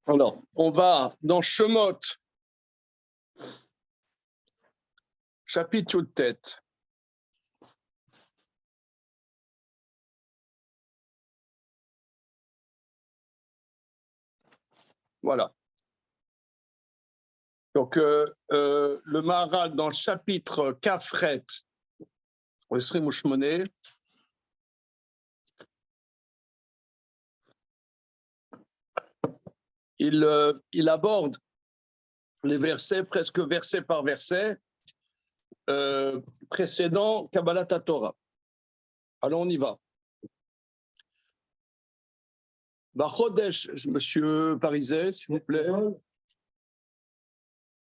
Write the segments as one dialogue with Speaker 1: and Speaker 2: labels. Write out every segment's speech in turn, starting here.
Speaker 1: Alors, on va dans Shemot, chapitre tête. Voilà. Donc, le Maharal, dans le chapitre Kafret, il aborde les versets, presque verset par verset, précédant Kabbalat Torah. Alors, on y va. Bachodesh, monsieur Parizet, s'il vous plaît.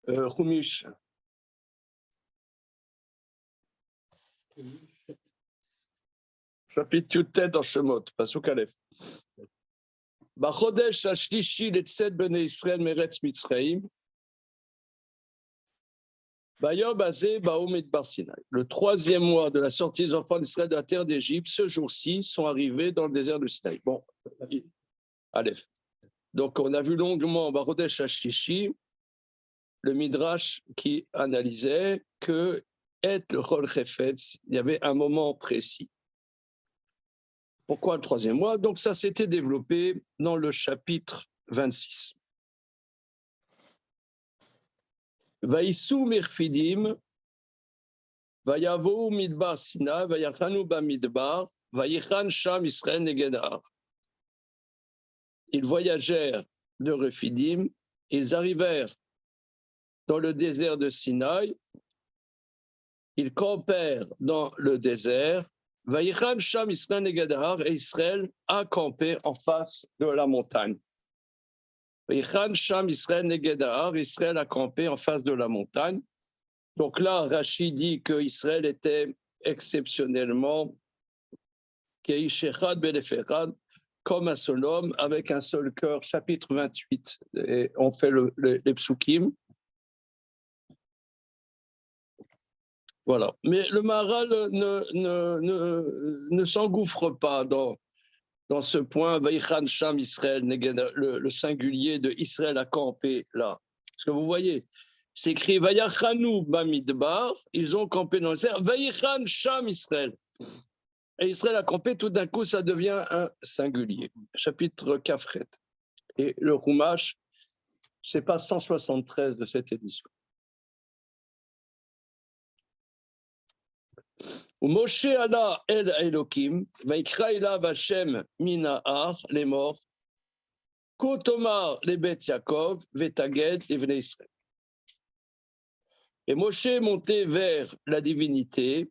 Speaker 1: Chumish. Chapitre Yutet dans Shemot, Pasuk Aleph. Bachodesh Ashlishi letzet bnei Israël meretz Mitzrayim. Bayom Azeh Baom Midbar Sinai. Le 3e mois de la sortie des enfants d'Israël de la terre d'Égypte, ce jour-ci, sont arrivés dans le désert de Sinaï. Bon, Aleph. Donc, on a vu longuement Bachodesh Ashlishi, le Midrash qui analysait que et le Chol Chefetz, il y avait un moment précis. Pourquoi le 3e mois? Donc ça s'était développé dans le chapitre 26. Vaïsou mirfidim, vayavo midbar sina, vayachanu ba midbar, vayichan sham Israël negedar. Ils voyagèrent de Rephidim, ils arrivèrent dans le désert de Sinaï, ils campèrent dans le désert, Vayichan sham Israël negedar, et Israël a campé en face de la montagne. Vayichan sham Israël negedar, Israël a campé en face de la montagne. Donc là, Rashi dit que Israël était exceptionnellement Keish echad be'elef echad, comme un seul homme, avec un seul cœur, chapitre 28. Et on fait les psukim. Voilà. Mais le Maharal ne s'engouffre pas dans ce point, Vaïchan Sham Israël, le singulier de Israël a campé là. Parce que vous voyez, c'est écrit Vayachanu Bamidbar, ils ont campé dans le désert, Vaïchan Sham Israël. Et Israël a campé, tout d'un coup, ça devient un singulier. Chapitre Kafret. Et le Chumash, c'est pas 173 de cette édition. Moshe Allah el Elokim, Vaikra elav Hashem minahar, les morts, Kotomar les Bet Yaakov, Vetaged les Vnei Israël. Et Moshe est monté vers la divinité,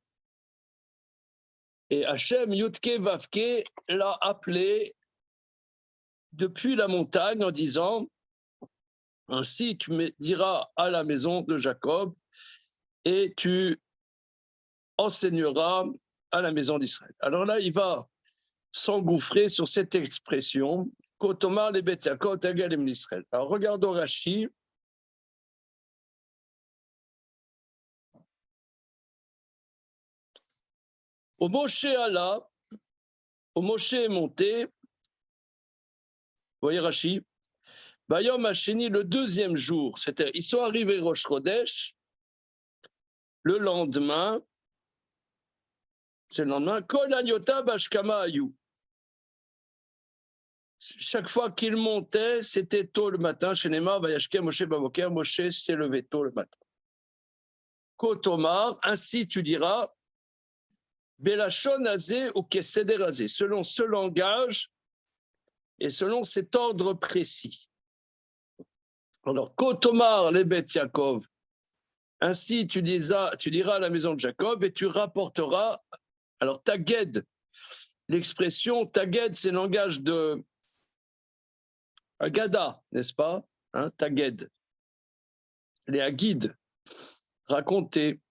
Speaker 1: et Hashem Yutke Vavke l'a appelé depuis la montagne en disant: ainsi tu me diras à la maison de Jacob, et tu enseigneras à la maison d'Israël. Alors là, il va s'engouffrer sur cette expression, Kotomar les Bet Yaakov, Tegel et Israël. Alors regardons Rashi. Au Moshe Allah, au Moshe est monté, vous voyez Rashi, Bayom Hasheni, le 2e jour, c'est-à-dire ils sont arrivés Rosh Chodesh, le lendemain, c'est le lendemain, Kol Anyota Bashkama Ayu. Chaque fois qu'ils montaient, c'était tôt le matin, chez Neymar, Vayashke Moshe Baboker, Moshe s'est levé tôt le matin. Kotomar, ainsi tu diras, Belachon Azé ou Keseder Azé, selon ce langage et selon cet ordre précis. Alors, Kotomar les Bet Yaakov, ainsi tu diras à la maison de Jacob et tu rapporteras, alors Taged, l'expression Taged, c'est le langage de Agada, n'est-ce pas, hein, Taged, les Aguides, raconter.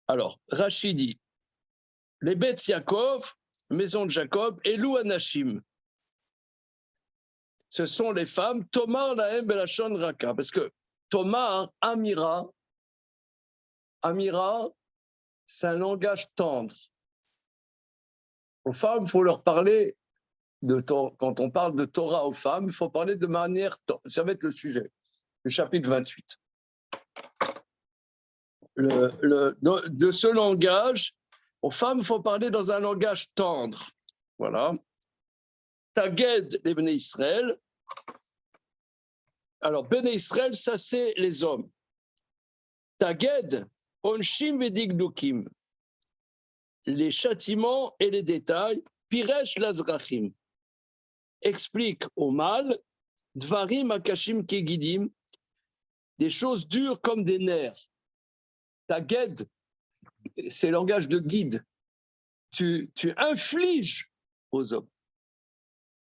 Speaker 1: Alors, Rachidi, les Bet Yaakov, maison de Jacob, Elou Anashim, ce sont les femmes, Tomar Lahem Belachon Raka, parce que Tomar, Amira, c'est un langage tendre. Aux femmes, il faut leur parler quand on parle de Torah aux femmes, il faut parler de manière, ça va être le sujet, le chapitre 28. De ce langage, aux femmes, il faut parler dans un langage tendre. Voilà. Taged les Bnei Israël. Alors, Bnei Israël, ça c'est les hommes. Taged, onshim vedigdukim. Les châtiments et les détails, piresh lazrachim. Explique au mal, dvarim akashim kegidim, des choses dures comme des nerfs. Taged, c'est le langage de guide. Tu infliges aux hommes.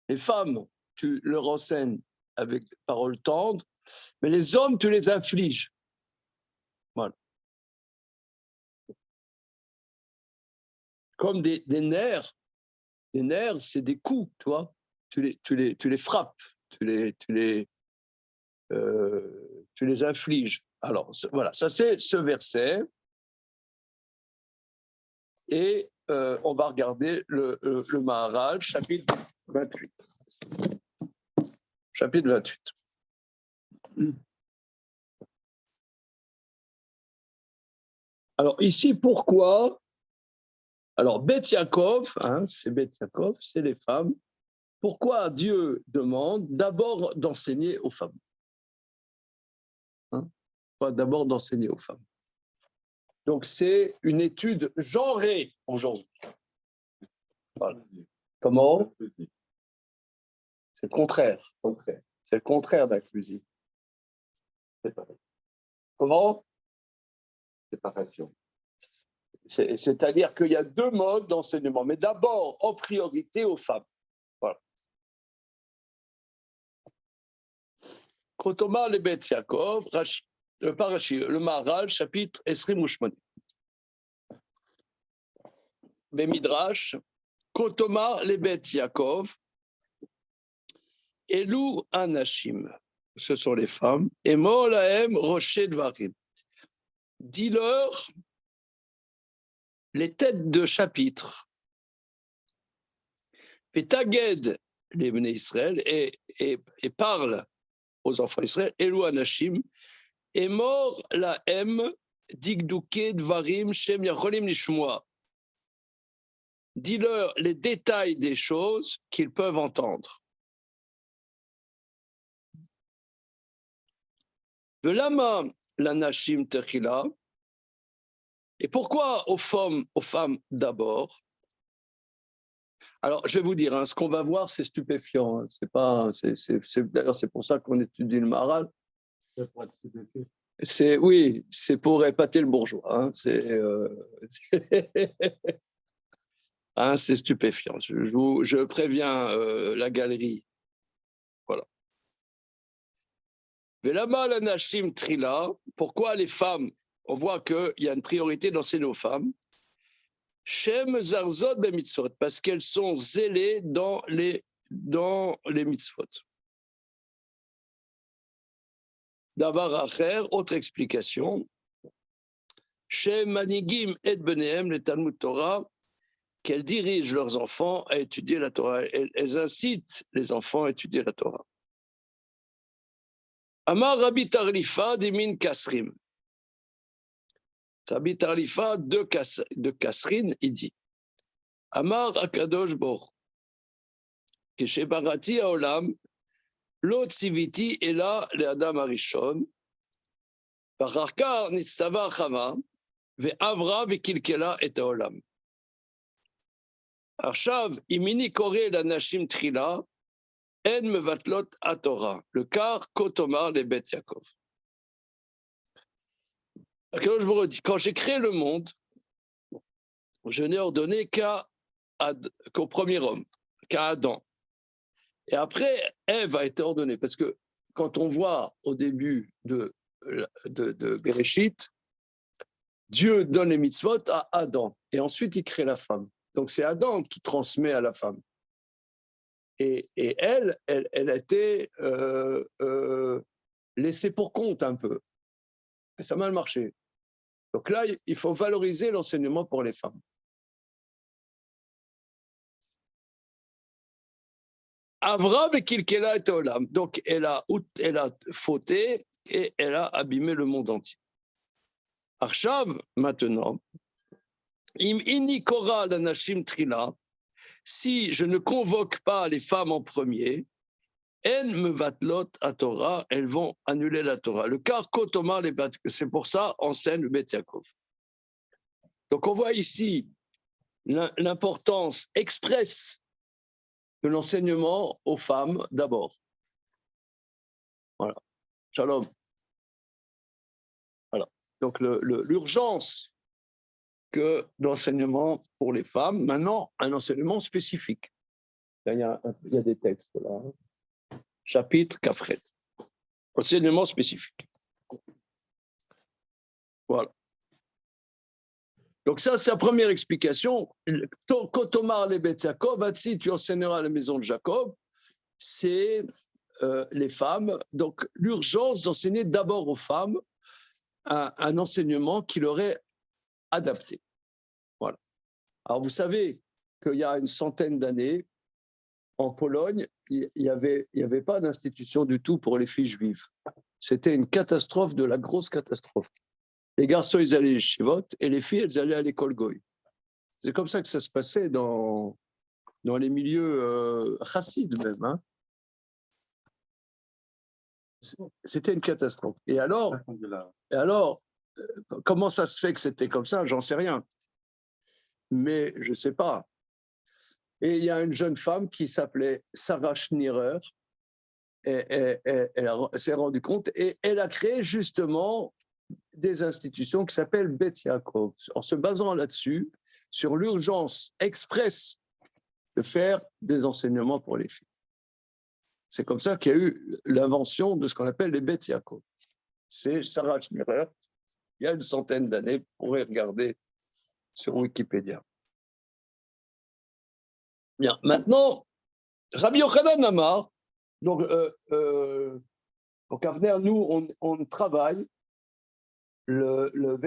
Speaker 1: Les femmes, tu leur enseignes avec paroles tendres, mais les hommes, tu les infliges. Voilà. Comme des nerfs. Des nerfs, c'est des coups, tu vois. Tu les frappes, tu les infliges. Alors, voilà, ça c'est ce verset. Et on va regarder le Maharal, chapitre 28. Chapitre 28. Alors ici, pourquoi? Alors, Beth Yaakov, c'est Beth Yaakov, c'est les femmes. Pourquoi Dieu demande d'abord d'enseigner aux femmes? Pourquoi d'abord d'enseigner aux femmes? Donc, c'est une étude genrée aujourd'hui. Voilà. Comment? C'est le contraire. C'est le contraire d'inclusif. Comment? Séparation. C'est-à-dire qu'il y a deux modes d'enseignement, mais d'abord en priorité aux femmes. Voilà. Kotoma le Bet Yaakov, le Maharal, chapitre Esrim Ushmani. Bemidrash, Kotoma le Bet Yaakov, Elou Anashim, ce sont les femmes, et Molahem Rocher Dvarim. Dis-leur les têtes de chapitre. Petaged les Bnei Israël et parle aux enfants d'Israël, Elou Anashim, et mort la M, Digdouke Dvarim, Shem Yacholim Lishmoa. Dis-leur les détails des choses qu'ils peuvent entendre. De lama la Nashim Techila. Et pourquoi aux femmes d'abord? Alors, je vais vous dire, ce qu'on va voir, c'est stupéfiant. D'ailleurs, c'est pour ça qu'on étudie le Maharal. Oui, c'est pour épater le bourgeois. C'est stupéfiant. Je préviens la galerie. Voilà. Velama la Nashim Trila. Pourquoi les femmes? On voit qu'il y a une priorité d'enseigner aux femmes. Shem Zarzot ben mitzvot, parce qu'elles sont zélées dans les mitzvot. Davar acher, autre explication. Shem Manigim et Benehem, le Talmud Torah, qu'elles dirigent leurs enfants à étudier la Torah. Elles incitent les enfants à étudier la Torah. Amar Rabbi Tarlifa d'Imin Kasrim. Rabbi Tarlifa de Kasrin, il dit Amar Akadosh Bor, Keshebarati Haolam, Lo Tziviti Ela le Adam Arishon, Bacharkar Nitztava Chava, Ve'avra Ve'kilkela et Haolam. Arshav, Imini Kore la Nashim Trila, En Mevatlot Atora, le car Kotomar le Bet Yaakov. Je vous redis, quand j'ai créé le monde, je n'ai ordonné qu'au premier homme, qu'à Adam. Et après, Ève a été ordonnée, parce que quand on voit au début de Bereshit, Dieu donne les mitzvot à Adam, et ensuite il crée la femme. Donc c'est Adam qui transmet à la femme. Et elle a été laissée pour compte un peu. Et ça a mal marché. Donc là, il faut valoriser l'enseignement pour les femmes. Avra vekilkela et olam. Donc, elle a fauté et elle a abîmé le monde entier. Arshav, maintenant, im inni kora lanashim trila, si je ne convoque pas les femmes en premier, elles me vatlot à Torah, elles vont annuler la Torah. Le car kotomar les bat, c'est pour ça enseigne le Bet Yaakov. Donc on voit ici l'importance expresse de l'enseignement aux femmes d'abord. Voilà. Shalom. Voilà. Donc l'urgence que d'enseignement pour les femmes, maintenant un enseignement spécifique. Là, il y a des textes là. Chapitre Kafret. Enseignement spécifique. Voilà. Donc ça, c'est la première explication. Kotomar le Bet Yaakov, si tu enseigneras à la maison de Jacob, c'est les femmes. Donc l'urgence d'enseigner d'abord aux femmes un enseignement qui leur est adapté. Voilà. Alors vous savez qu'il y a une centaine d'années, en Pologne, il n'y avait pas d'institution du tout pour les filles juives. C'était une catastrophe de la grosse catastrophe. Les garçons, ils allaient à Yeshivot et les filles, elles allaient à l'école Goy. C'est comme ça que ça se passait dans les milieux chassides même. Hein. C'était une catastrophe. Et alors, comment ça se fait que c'était comme ça? J'en sais rien. Mais je ne sais pas. Et il y a une jeune femme qui s'appelait Sarah Schnierer. Et elle s'est rendue compte et elle a créé justement des institutions qui s'appellent Bet Yaakov, en se basant là-dessus, sur l'urgence expresse de faire des enseignements pour les filles. C'est comme ça qu'il y a eu l'invention de ce qu'on appelle les Bet Yaakov. C'est Sarah Schnierer, il y a une centaine d'années, vous pourrez regarder sur Wikipédia. Bien, maintenant, Rabbi Yochanan Amar, donc Avner, nous, on travaille le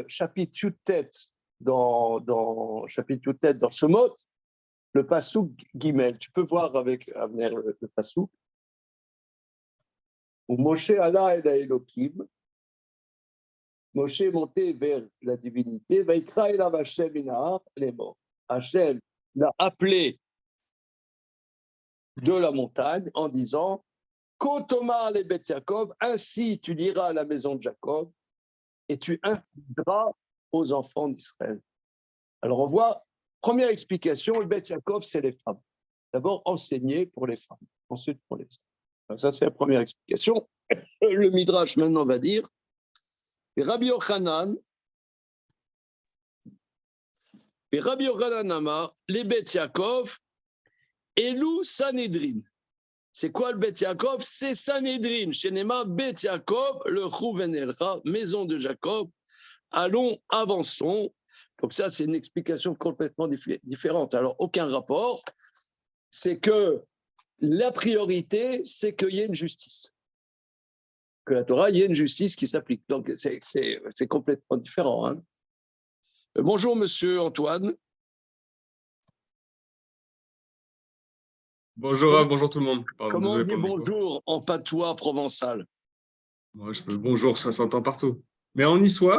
Speaker 1: chapitre Yutet dans chapitre Yutet dans Shemot, le Passouk Gimel. Tu peux voir avec Avner le Passouk. Où Moshe alla el Elohim, Moshe est monté vers la divinité, Vaikra elav Hashem minahar lemor. Hashem l'a appelé de la montagne en disant Kotomar le Bet Yaakov, ainsi tu diras à la maison de Jacob et tu inculqueras aux enfants d'Israël. Alors on voit, première explication, le Bet Yaakov, c'est les femmes. D'abord enseigner pour les femmes, ensuite pour les hommes. Alors ça, c'est la première explication. Le Midrash maintenant va dire Rabbi Yochanan Amar, les Bet Yaakov, Elou Sanhedrin. C'est quoi le Bet Yaakov? C'est Sanhedrin. Shenema Bet Yaakov, le Chouven Elcha, maison de Jacob. Allons, avançons. Donc ça, c'est une explication complètement différente. Alors, aucun rapport. C'est que la priorité, c'est qu'il y ait une justice. Que la Torah, il y ait une justice qui s'applique. Donc, c'est complètement différent. Hein. Bonjour, monsieur Antoine.
Speaker 2: Bonjour, bonjour tout le monde. Pardon,
Speaker 1: comment on dit
Speaker 2: désolé
Speaker 1: bonjour en patois provençal?
Speaker 2: Bonjour, ça s'entend partout. Mais en niçois,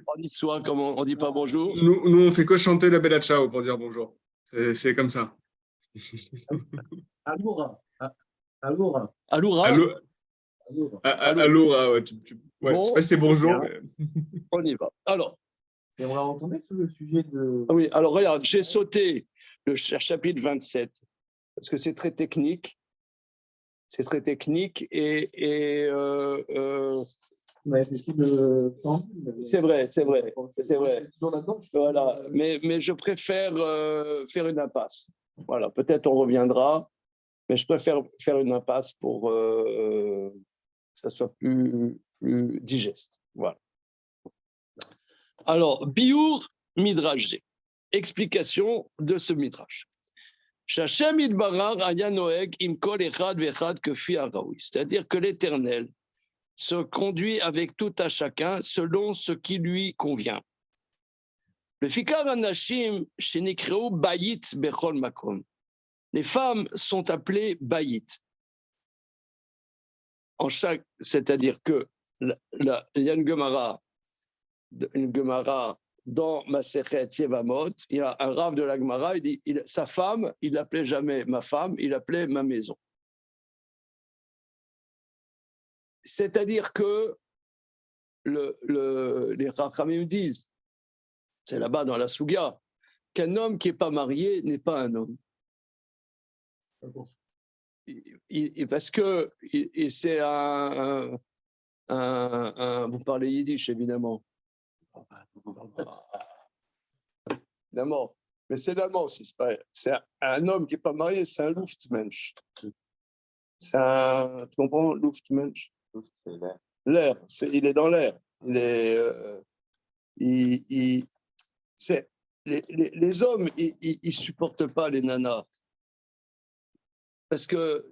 Speaker 1: En niçois, comment on dit pas bonjour?
Speaker 2: nous, on fait que chanter la Bella Ciao pour dire bonjour. C'est comme ça.
Speaker 3: Aloura. Aloura.
Speaker 1: Aloura.
Speaker 2: Aloura, ouais.
Speaker 1: Bon,
Speaker 2: je sais pas si c'est bonjour. Mais...
Speaker 1: On y va. Alors.
Speaker 3: Et on va retomber sur le sujet de.
Speaker 1: Oui, alors regarde, j'ai sauté le chapitre 27 parce que c'est très technique. C'est très technique et c'est vrai. Voilà, mais je préfère faire une impasse. Voilà, peut-être on reviendra, mais je préfère faire une impasse pour que ça soit plus digeste. Voilà. Alors, Biour Midrash, explication de ce Midrash. C'est-à-dire que l'Éternel se conduit avec tout à chacun selon ce qui lui convient. Le fikar anashim shenikhreu bayit bechol makom. Les femmes sont appelées baït. C'est-à-dire que il y a une Gemara dans Masechet Yevamot, il y a un Rav de la Gemara, il dit sa femme, il l'appelait jamais ma femme, il l'appelait ma maison. C'est-à-dire que les Rachamim disent, c'est là-bas dans la Souga, qu'un homme qui n'est pas marié n'est pas un homme. Parce que c'est vous parlez yiddish évidemment. Évidemment. Mais c'est l'allemand, c'est un homme qui n'est pas marié, c'est un Luftmensch. C'est un, tu comprends, Luftmensch?
Speaker 3: C'est l'air.
Speaker 1: L'air, il est dans l'air. Les hommes, ils ne supportent pas les nanas. Parce que,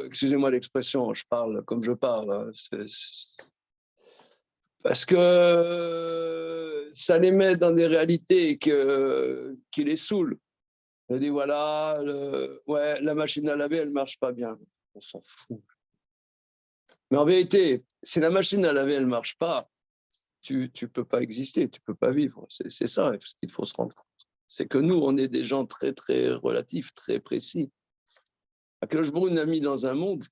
Speaker 1: excusez-moi l'expression, je parle comme je parle. Hein, parce que ça les met dans des réalités qui les saoulent. On dit voilà, ouais, la machine à laver, elle ne marche pas bien. On s'en fout. Mais en vérité, si la machine à laver, elle ne marche pas, tu ne peux pas exister, tu ne peux pas vivre. C'est ça ce qu'il faut se rendre compte. C'est que nous, on est des gens très, très relatifs, très précis. Akadosh Baruch Hu nous a mis dans un monde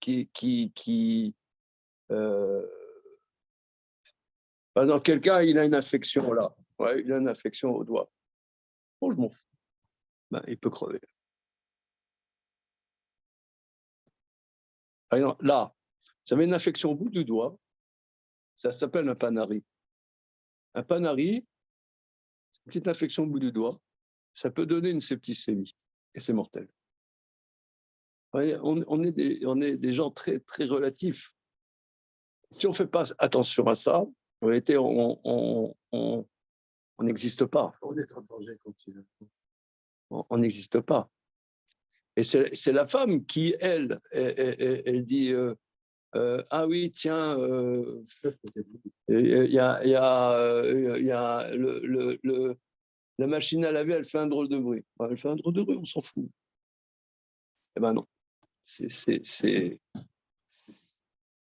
Speaker 1: par exemple, quelqu'un, il a une affection là. Ouais, il a une affection au doigt. Bon, je m'en fous. Ben, il peut crever. Par exemple, là, vous avez une affection au bout du doigt, ça s'appelle un panari. Un panari, une petite infection au bout du doigt, ça peut donner une septicémie et c'est mortel. Voyez, on est des gens très, très relatifs. Si on ne fait pas attention à ça, en réalité, on n'existe pas.
Speaker 3: On est en danger quand tu veux.
Speaker 1: On n'existe pas. Et c'est la femme qui, elle dit ah oui, tiens, il y a la machine à laver, elle fait un drôle de bruit. Elle fait un drôle de bruit, on s'en fout. Eh ben non.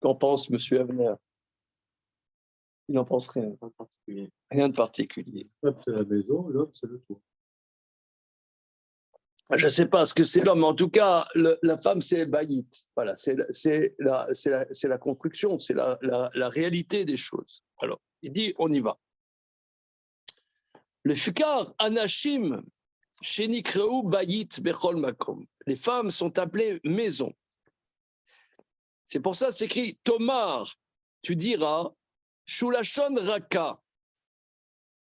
Speaker 1: Qu'en pense M. Avner? Il n'en pense rien. Rien de particulier.
Speaker 3: L'homme, c'est la maison, l'homme, c'est le toit.
Speaker 1: Je ne sais pas ce que c'est l'homme, mais en tout cas, la femme, c'est baït. Voilà, c'est la construction, c'est la réalité des choses. Alors, il dit, on y va. Le fikar anashim shenikreu bayit bechol makom. Les femmes sont appelées maison. C'est pour ça c'est écrit Tomar, tu diras shulashon raka,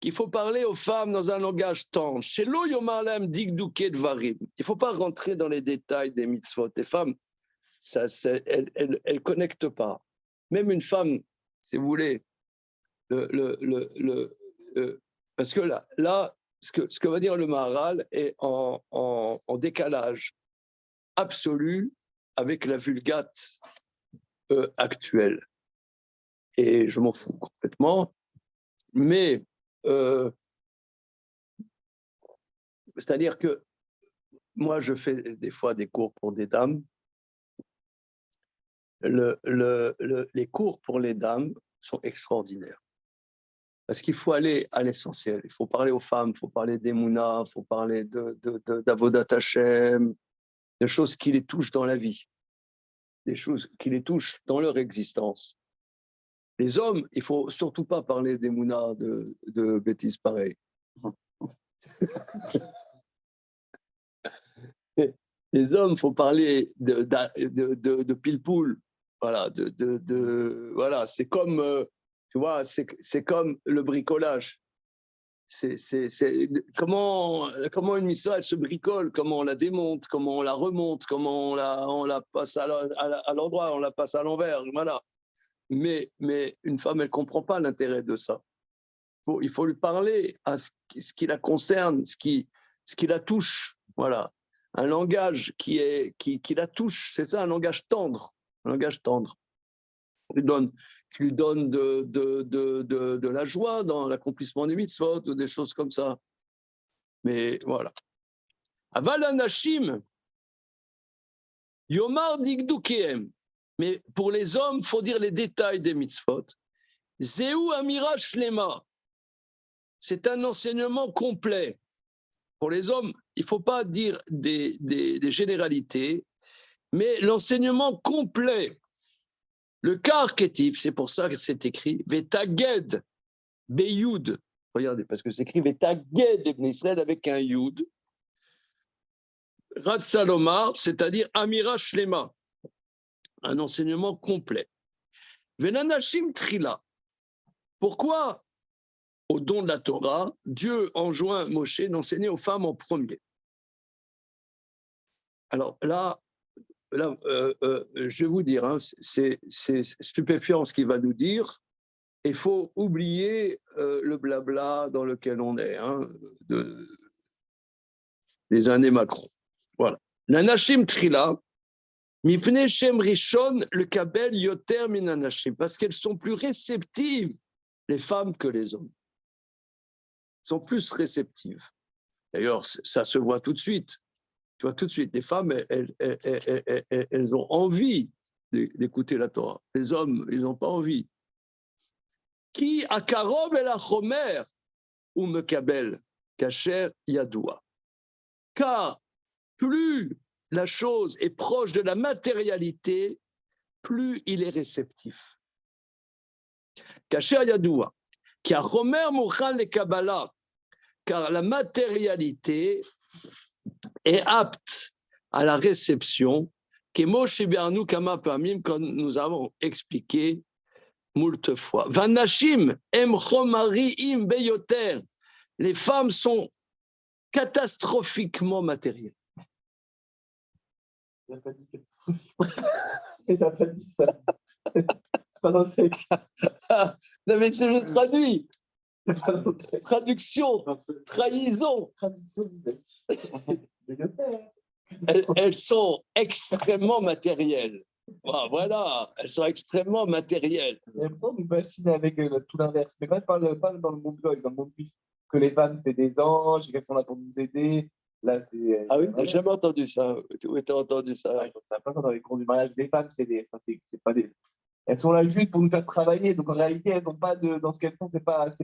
Speaker 1: qu'il faut parler aux femmes dans un langage tendre. Shelo yomarlam digduke dvarim. Il ne faut pas rentrer dans les détails des mitzvot. Les femmes, elles ne connectent pas. Même une femme, si vous voulez, parce que là ce que va dire le Maharal est en décalage absolu avec la Vulgate actuelle. Et je m'en fous complètement. Mais c'est-à-dire que moi, je fais des fois des cours pour des dames. Les cours pour les dames sont extraordinaires. Parce qu'il faut aller à l'essentiel. Il faut parler aux femmes, il faut parler d'Emouna, il faut parler d'Avodat Hashem, des choses qui les touchent dans la vie, des choses qui les touchent dans leur existence. Les hommes, il ne faut surtout pas parler d'Emouna, de bêtises pareilles. Les hommes, il faut parler de pile-poule. Voilà, voilà, c'est comme, tu vois, c'est comme le bricolage. Comment une mitzvah, elle se bricole, comment on la démonte, comment on la remonte, comment on la passe à l'endroit, on la passe à l'envers, voilà. Mais une femme, elle ne comprend pas l'intérêt de ça. Il faut lui parler à ce qui la concerne, ce qui la touche, voilà. Un langage qui la touche, c'est ça, un langage tendre, un langage tendre. Qui lui donne de la joie dans l'accomplissement des mitzvot ou des choses comme ça. Mais voilà. Aval anashim, yomar digdukiem. Mais pour les hommes, il faut dire les détails des mitzvot. Zéou amira shlema. C'est un enseignement complet. Pour les hommes, il ne faut pas dire des généralités, mais l'enseignement complet. Le cas archétype, c'est pour ça que c'est écrit Vetaged Beyoud. Regardez, parce que c'est écrit Vetaged Ibn Israël avec un Youd. Rad Salomar, c'est-à-dire Amira Shlema. Un enseignement complet. Venanashim Trila. Pourquoi, au don de la Torah, Dieu enjoint Moshe d'enseigner aux femmes en premier? Alors là, je vais vous dire, hein, c'est stupéfiant ce qu'il va nous dire. Il faut oublier le blabla dans lequel on est, hein, des années Macron. Voilà. L'anashim trila, mipne shem rishon le kabel yoter min anashim, parce qu'elles sont plus réceptives, les femmes, que les hommes. Elles sont plus réceptives. D'ailleurs, ça se voit tout de suite. Tu vois tout de suite, les femmes, elles ont envie d'écouter la Torah. Les hommes, ils n'ont pas envie. Qui akarov el achomer ou mekabel kacher yadoua. Car plus la chose est proche de la matérialité, plus il est réceptif. Kacher yadoua. Qui a romer mouchan le kabbalah. Car la matérialité est apte à la réception, comme nous avons expliqué moult fois. Vanashim em chomariim beyoter. Les femmes sont catastrophiquement matérielles.
Speaker 4: Il n'a pas dit il n'a pas dit ça. C'est pas dans le texte.
Speaker 1: Non, mais je traduis. Traduction, trahison.
Speaker 4: Traduction
Speaker 1: Elles sont extrêmement matérielles. Voilà, elles sont extrêmement matérielles.
Speaker 4: Et pourquoi on nous bassine avec tout l'inverse? Mais quand elle parle dans le monde goy, dans le monde juif, que les femmes c'est des anges et qu'elles sont là pour nous aider. Là, c'est.
Speaker 1: Ah oui, j'ai jamais entendu ça. Où tu as entendu ça?
Speaker 4: Ça n'a pas ça dans les cours du mariage des femmes, c'est pas des. Elles sont là juste pour nous faire travailler. Donc en réalité, elles n'ont pas de. Dans ce qu'elles font, c'est pas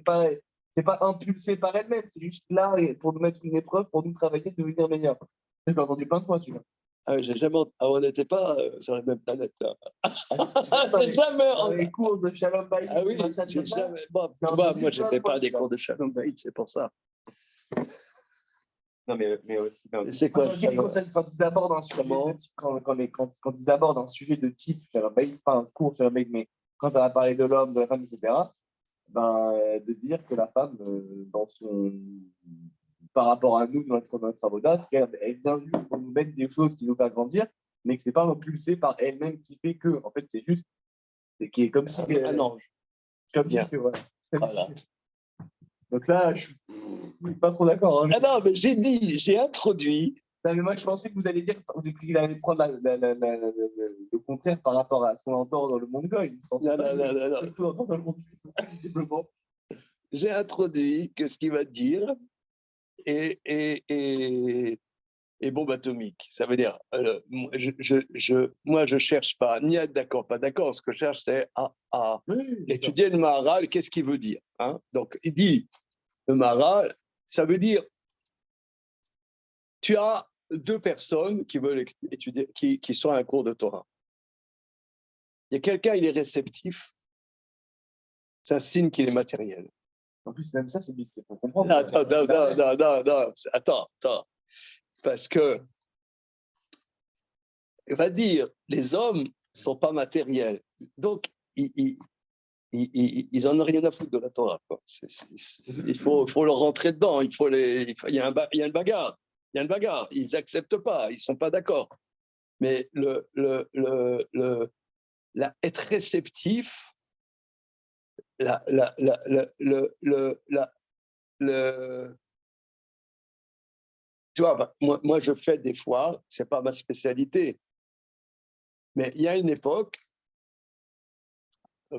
Speaker 4: impulsé par elles-mêmes. C'est juste là pour nous mettre une épreuve, pour nous travailler, devenir meilleurs. J'ai entendu plein de fois celui-là.
Speaker 1: Ah oui, j'ai jamais. Ah, on n'était pas sur la même planète là.
Speaker 4: J'ai
Speaker 1: Jamais.
Speaker 4: les cours de Shalom Bayit.
Speaker 1: Ah oui, j'ai jamais. Bon, tu vois, moi, j'étais pas à des cours de Shalom Bayit, c'est pour ça.
Speaker 4: Non, mais aussi.
Speaker 1: C'est quoi
Speaker 4: quand ils abordent un sujet de type, quand ils abordent un sujet de type Shalom Bayit, pas un cours Shalom Bayit, mais quand on va parler de l'homme, de la femme, etc., de dire que la femme, par rapport à nous, dans notre avoda, elle vient juste pour nous mettre des choses qui nous font grandir, mais que ce n'est pas impulsé par elle-même qui fait que. En fait, c'est juste. Qui est comme si.
Speaker 1: Un ange.
Speaker 4: Comme si que, voilà. Donc là, je ne suis pas trop d'accord. Hein.
Speaker 1: Ah non, mais j'ai introduit.
Speaker 4: Non, mais moi, je pensais que vous alliez dire qu'il allait prendre le contraire par rapport à ce qu'on entend dans le monde goy.
Speaker 1: Non. J'ai introduit que ce qu'il va dire est bombe atomique. Ça veut dire, moi, je ne cherche pas ni à être d'accord, pas d'accord. Ce que je cherche, c'est à étudier le Maharal, qu'est-ce qu'il veut dire. Hein? Donc, il dit, le Maharal, ça veut dire, tu as deux personnes qui veulent étudier, qui sont à un cours de Torah. Il y a quelqu'un, il est réceptif, c'est un signe qu'il est matériel.
Speaker 4: En plus, même ça, c'est bizarre. Faut comprendre.
Speaker 1: Non. Attends. Parce que, il va dire, les hommes ne sont pas matériels. Donc, ils n'en ont rien à foutre de la Torah. Quoi. Il faut leur rentrer dedans. Il y a une bagarre. Ils n'acceptent pas. Ils ne sont pas d'accord. Mais être réceptif, tu vois, moi, je fais des fois, ce n'est pas ma spécialité, mais il y a une époque,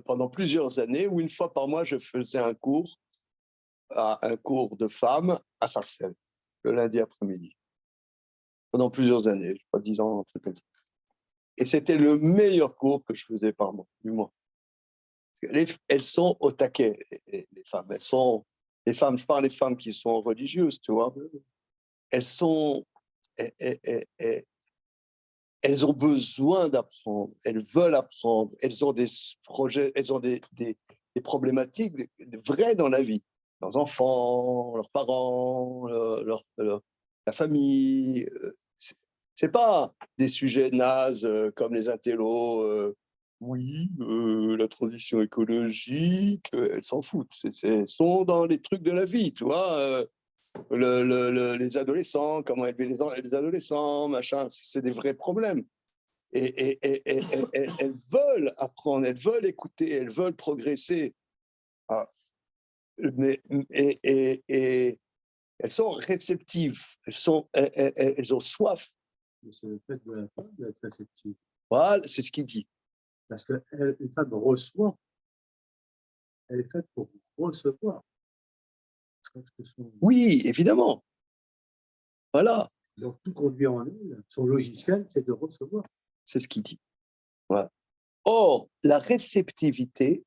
Speaker 1: pendant plusieurs années, où une fois par mois, je faisais un cours de femmes à Sarcelles, le lundi après-midi.
Speaker 5: pendant plusieurs années, je crois 10 ans, un truc comme ça. Et c'était le meilleur cours que je faisais par mois, du mois. Elles sont au taquet, les femmes. Les femmes, je parle des femmes qui sont religieuses, tu vois. Elles sont, elles ont besoin d'apprendre, elles veulent apprendre, elles ont des projets, elles ont des problématiques vraies dans la vie. Leurs enfants, leurs parents, la famille. C'est pas des sujets nazes comme les intellos. Oui, la transition écologique, elles s'en foutent. Elles sont dans les trucs de la vie, tu vois. Les adolescents, comment élever les adolescents, machin, c'est des vrais problèmes. Et elles veulent apprendre, elles veulent écouter, elles veulent progresser. Ah, et elles sont réceptives, elles ont soif.
Speaker 3: C'est le fait de la femme d'être réceptive.
Speaker 5: Voilà, c'est ce qu'il dit.
Speaker 3: Parce qu'une femme reçoit, elle est faite pour recevoir.
Speaker 5: Oui, évidemment. Voilà.
Speaker 3: Donc, tout conduit en elle. Son logiciel, c'est de recevoir.
Speaker 5: C'est ce qu'il dit. Voilà. Or, la réceptivité,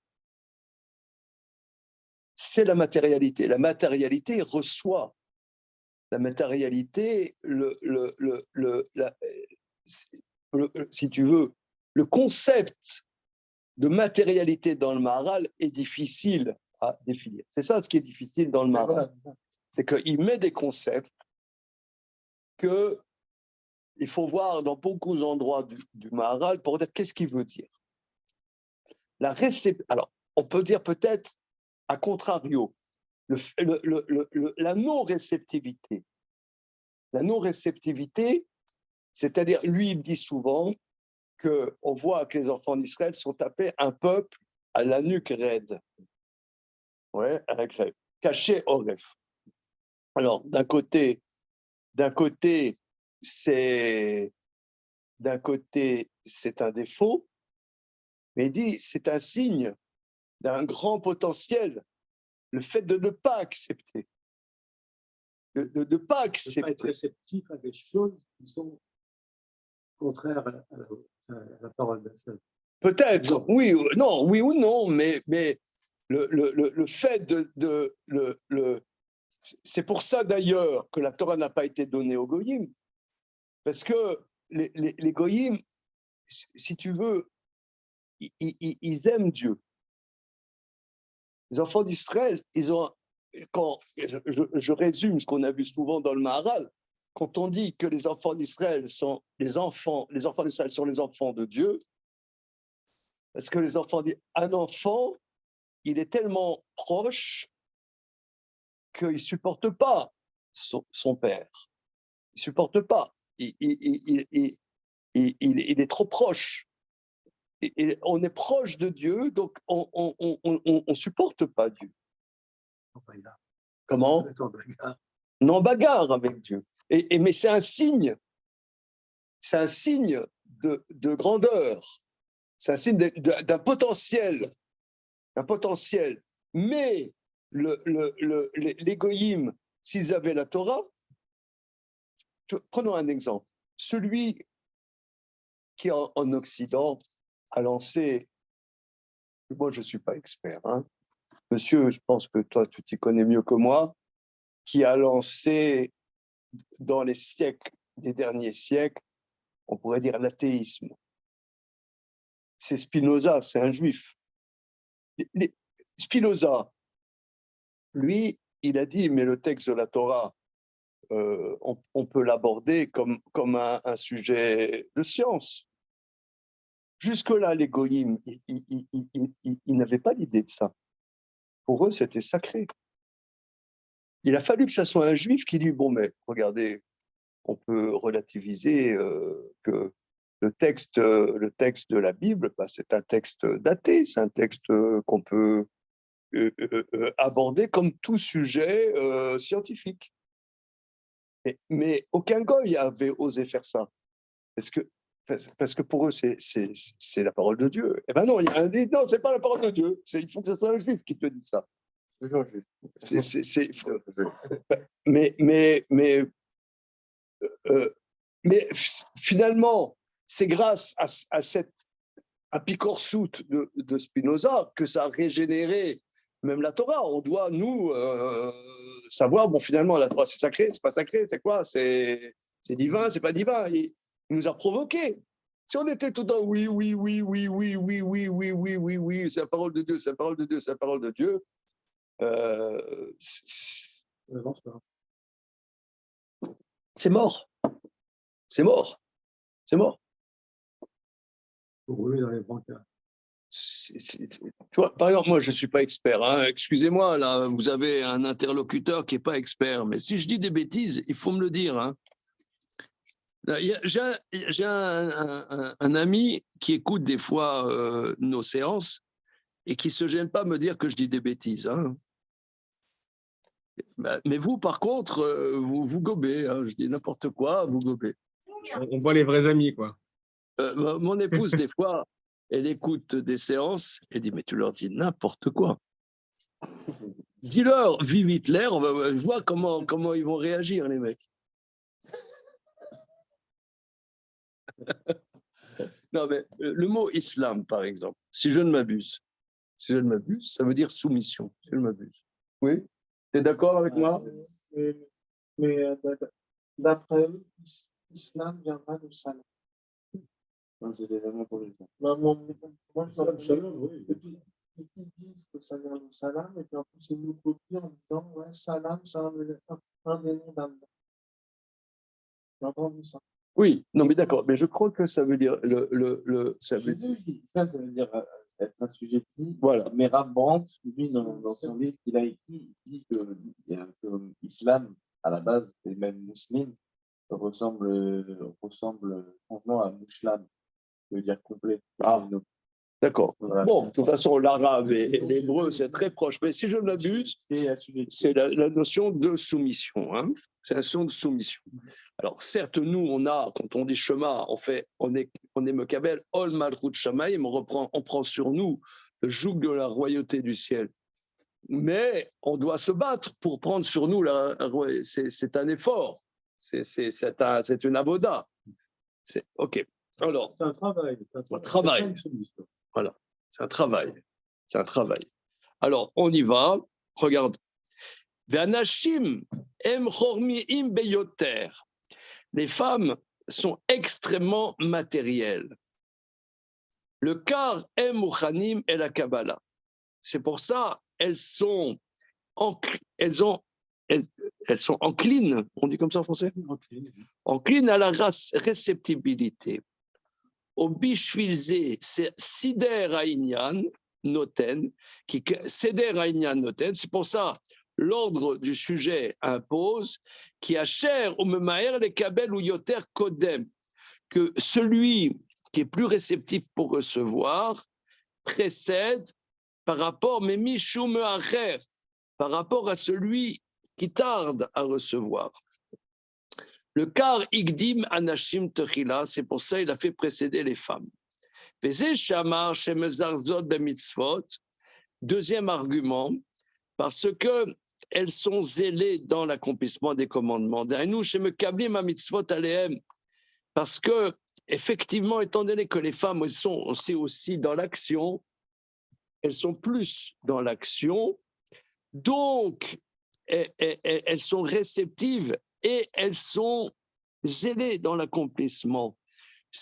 Speaker 5: c'est la matérialité. La matérialité reçoit. La matérialité, si tu veux, le concept de matérialité dans le Maharal est difficile à définir. C'est ça ce qui est difficile dans le Maharal. C'est qu'il met des concepts qu'il faut voir dans beaucoup d'endroits du Maharal pour dire qu'est-ce qu'il veut dire. Alors, on peut dire peut-être, à contrario, la non-réceptivité. La non-réceptivité, c'est-à-dire, lui, il dit souvent qu'on voit que les enfants d'Israël sont appelés un peuple à la nuque raide. Ouais, avec caché au ref. Alors, d'un côté, c'est un défaut, mais il dit c'est un signe d'un grand potentiel, le fait de ne pas accepter. De ne pas accepter.
Speaker 3: De ne pas être réceptif à des choses qui sont contraires à la parole de Dieu.
Speaker 5: Peut-être, oui, non, oui ou non, mais le fait c'est pour ça d'ailleurs que la Torah n'a pas été donnée aux Goyim, parce que les Goyim, si tu veux, ils aiment Dieu. Les enfants d'Israël, je résume ce qu'on a vu souvent dans le Maharal, quand on dit que les enfants d'Israël sont les enfants d'Israël sont les enfants de Dieu, parce que un enfant, il est tellement proche qu'il ne supporte pas son père. Il ne supporte pas. Il est trop proche. Et on est proche de Dieu, donc on ne supporte pas Dieu. Comment? Non, bagarre avec Dieu. Mais c'est un signe de grandeur. C'est un signe d'un potentiel. Mais les Goyim, s'ils avaient la Torah, prenons un exemple. Celui qui en Occident a lancé, moi je ne suis pas expert, hein, monsieur, je pense que toi tu t'y connais mieux que moi, qui a lancé dans les derniers siècles, on pourrait dire l'athéisme. C'est Spinoza, c'est un juif. Spinoza, lui, il a dit, mais le texte de la Torah, on peut l'aborder comme un sujet de science. Jusque-là, les goïms, ils n'avaient pas l'idée de ça. Pour eux, c'était sacré. Il a fallu que ce soit un juif qui dit, bon, mais regardez, on peut relativiser que le texte de la Bible, bah, c'est un texte daté, c'est un texte qu'on peut aborder comme tout sujet scientifique. Mais aucun goy avait osé faire ça. Parce que pour eux, c'est la parole de Dieu. Eh bien non, il y a un dit, non, c'est pas la parole de Dieu. Il faut que ce soit un juif qui te dise ça. Mais Mais finalement, c'est grâce à cette Picorsout de Spinoza que ça a régénéré même la Torah. On doit, nous, savoir, bon, finalement, la Torah, c'est sacré, c'est pas sacré, c'est quoi? C'est divin, c'est pas divin. Il nous a provoqué. Si on était tout le temps oui, oui, oui, oui, oui, oui, oui, oui, oui, oui, oui, c'est la parole de Dieu, c'est la parole de Dieu, c'est la parole de Dieu, c'est mort. C'est mort. C'est mort.
Speaker 3: Pour rouler dans les brancards.
Speaker 5: Tu vois, par exemple, moi, je ne suis pas expert. Hein. Excusez-moi, là, vous avez un interlocuteur qui n'est pas expert. Mais si je dis des bêtises, il faut me le dire. Hein. J'ai un ami qui écoute des fois nos séances et qui ne se gêne pas à me dire que je dis des bêtises. Hein. Mais vous, par contre, vous gobez. Hein. Je dis n'importe quoi, vous gobez.
Speaker 2: On voit les vrais amis, quoi.
Speaker 5: Mon épouse, des fois, elle écoute des séances et dit, mais tu leur dis n'importe quoi. Dis-leur, vive Hitler, on va voir comment ils vont réagir, les mecs. Non, mais le mot islam, par exemple, si je ne m'abuse, ça veut dire soumission, si je ne m'abuse. Oui? Tu es d'accord avec moi?
Speaker 6: Mais d'après eux, l'islam viendra du salam.
Speaker 4: C'est vraiment pour les gens.
Speaker 6: Moi, je
Speaker 3: Shalom, oui.
Speaker 6: et qui disent que ça vient du salam, et puis en plus, ils nous copient en disant, ouais, salam, c'est un des noms d'Allah. J'ai entendu ça.
Speaker 5: Oui, non, mais d'accord, mais je crois que ça veut dire ça veut dire,
Speaker 4: Ça veut dire être assujetti.
Speaker 5: voilà.
Speaker 4: Mais Rav Brandt, lui, dans son livre qu'il a écrit, il dit que l'islam, à la base, et même musulman, ressemble franchement à Mushlam, qui veut dire complet.
Speaker 5: Ah. D'accord.
Speaker 4: Voilà.
Speaker 5: Bon, de toute façon, l'arabe et l'hébreu, c'est très proche. Mais si je ne m'abuse, c'est la notion de soumission. Hein. C'est la notion de soumission. Alors, certes, nous, quand on dit Shema, on est Mekabel, Ol Malchut Shamayim, on prend sur nous le joug de la royauté du ciel. Mais on doit se battre pour prendre sur nous, c'est un effort. C'est une avoda. OK. Alors,
Speaker 3: C'est un travail.
Speaker 5: Un travail.
Speaker 3: C'est pas une solution.
Speaker 5: Voilà, c'est un travail. C'est un travail. Alors, on y va. Regarde. Ve'anashim em chormiim beyoter. Les femmes sont extrêmement matérielles. Le quart em uchanim et la Kabbalah. C'est pour ça elles sont enclines. On dit comme ça en français? Enclines à la réceptibilité. Au bishvilze, c'est sider haïnyan noten, c'est pour ça l'ordre du sujet impose qui a cher ou memaer les kabel ou yoter kodem, que celui qui est plus réceptif pour recevoir précède par rapport mishum acher, par rapport à celui qui tarde à recevoir. Le quart igdim anashim techila, c'est pour ça qu'il a fait précéder les femmes. Deuxième argument, parce que elles sont zélées dans l'accomplissement des commandements. Parce que effectivement, étant donné que les femmes elles sont aussi dans l'action, elles sont plus dans l'action, donc elles sont réceptives. Et elles sont zélées dans l'accomplissement.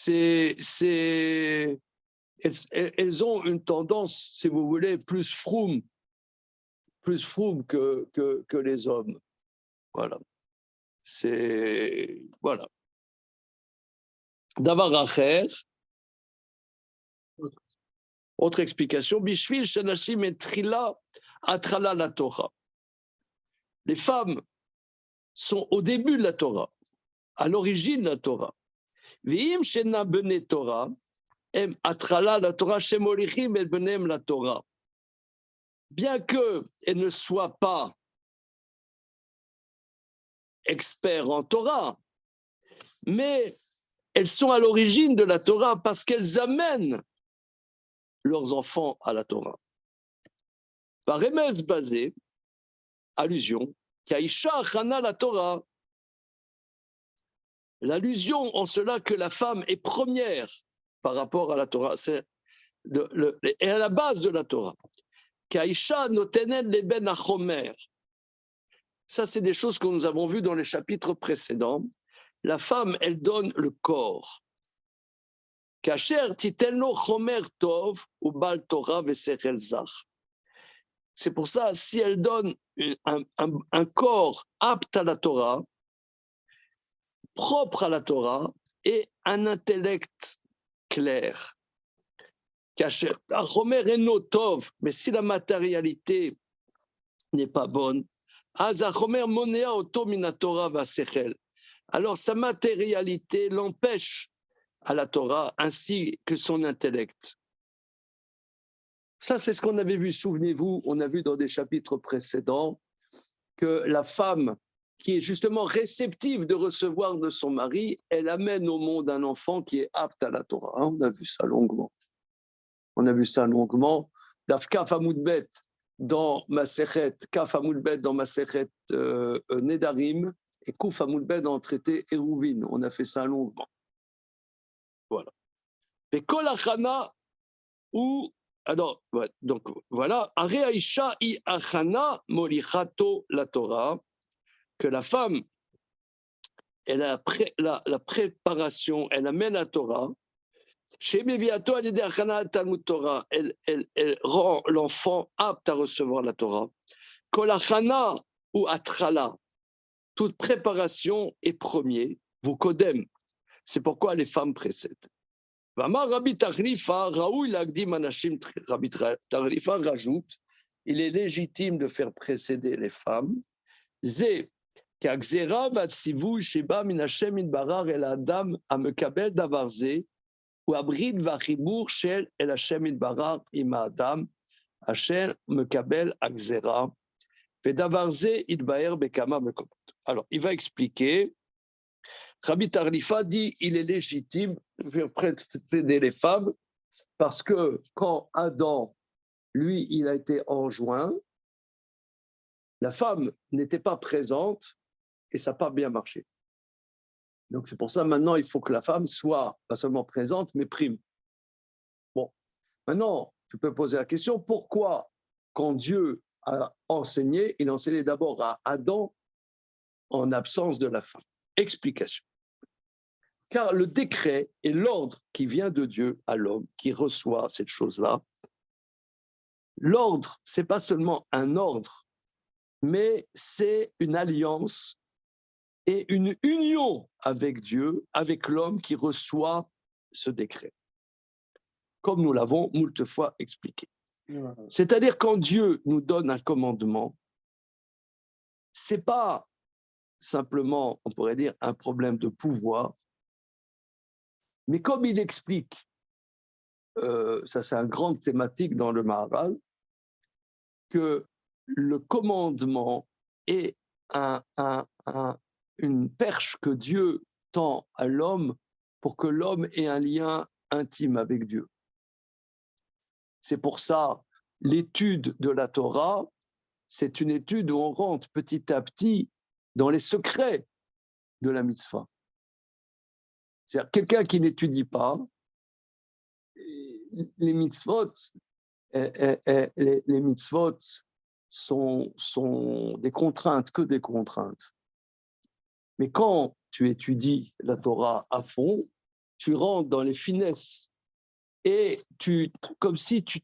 Speaker 5: Elles ont une tendance, si vous voulez, plus froum que les hommes. Voilà. Voilà. Davar acher, autre explication, Bishvil shenashim et trila atrala la Torah. Les femmes sont au début de la Torah, à l'origine de la Torah. V'im shena bene Torah, em atrala la Torah, shemolichim et benem la Torah. Bien qu'elles ne soient pas experts en Torah, mais elles sont à l'origine de la Torah parce qu'elles amènent leurs enfants à la Torah. Par remez basé, allusion, Kaïcha Chana la Torah.
Speaker 1: l'allusion en cela que la femme est première par rapport à la Torah, est à la base de la Torah. Kaïcha notenen leben achomer. Ça, c'est des choses que nous avons vues dans les chapitres précédents. La femme, elle donne le corps. Kacher titenlo chomer tov ou bal Torah vesechel zach. C'est pour ça, si elle donne un corps apte à la Torah, propre à la Torah, et un intellect clair. Kacher chomer eno tov, mais si la matérialité n'est pas bonne, azachomer monea oto mina Torah vasechel. Alors sa matérialité l'empêche à la Torah ainsi que son intellect. Ça, c'est ce qu'on avait vu, souvenez-vous, on a vu dans des chapitres précédents que la femme qui est justement réceptive de recevoir de son mari, elle amène au monde un enfant qui est apte à la Torah. On a vu ça longuement. On a vu ça longuement. Daf Kaf Amud Bet dans Masechet, Kaf Amud Bet dans Masechet Nedarim et Kuf Amud Bet dans le traité Eruvin. On a fait ça longuement. Voilà. Et Kol Achana ou alors, donc voilà, Are Aisha I Achana Molichato la Torah, que la femme, elle a la préparation, elle amène la Torah. Chez Meviato, elle Achana Talmud Torah, elle rend l'enfant apte à recevoir la Torah. Kol Achana ou Atchala, toute préparation est premier, vous kodem. C'est pourquoi les femmes précèdent. Rabbi Tachlifa, Raoul Lagdim Anashim, Rabbi Tachlifa rajoute, il est légitime de faire précéder les femmes. Zé, Kagzera Batsivu Sheba Minashem Idbarar El Adam Amekabel Davarze, ou Abrid Vachibur Shel El Hashem Idbarar Ima Adam, Asher Mekabel Agzera, Vedavarze Idbaer Bekama Mekomot. Alors, il va expliquer. Rabbi Tachlifa dit il est légitime de faire précéder les femmes parce que quand Adam, lui, il a été enjoint, la femme n'était pas présente et ça n'a pas bien marché. Donc c'est pour ça maintenant il faut que la femme soit pas seulement présente mais prime. Bon, maintenant tu peux poser la question pourquoi quand Dieu a enseigné, il a enseigné d'abord à Adam en absence de la femme. Explication. Car le décret et l'ordre qui vient de Dieu à l'homme, qui reçoit cette chose-là, l'ordre, ce n'est pas seulement un ordre, mais c'est une alliance et une union avec Dieu, avec l'homme qui reçoit ce décret, comme nous l'avons moult fois expliqué. C'est-à-dire quand Dieu nous donne un commandement, ce n'est pas simplement, on pourrait dire, un problème de pouvoir, mais comme il explique, ça c'est une grande thématique dans le Maharal, que le commandement est une perche que Dieu tend à l'homme pour que l'homme ait un lien intime avec Dieu. C'est pour ça, l'étude de la Torah, c'est une étude où on rentre petit à petit dans les secrets de la mitzvah. C'est-à-dire quelqu'un qui n'étudie pas, les mitzvot, les mitzvot sont des contraintes, que des contraintes. Mais quand tu étudies la Torah à fond, tu rentres dans les finesses et comme si tu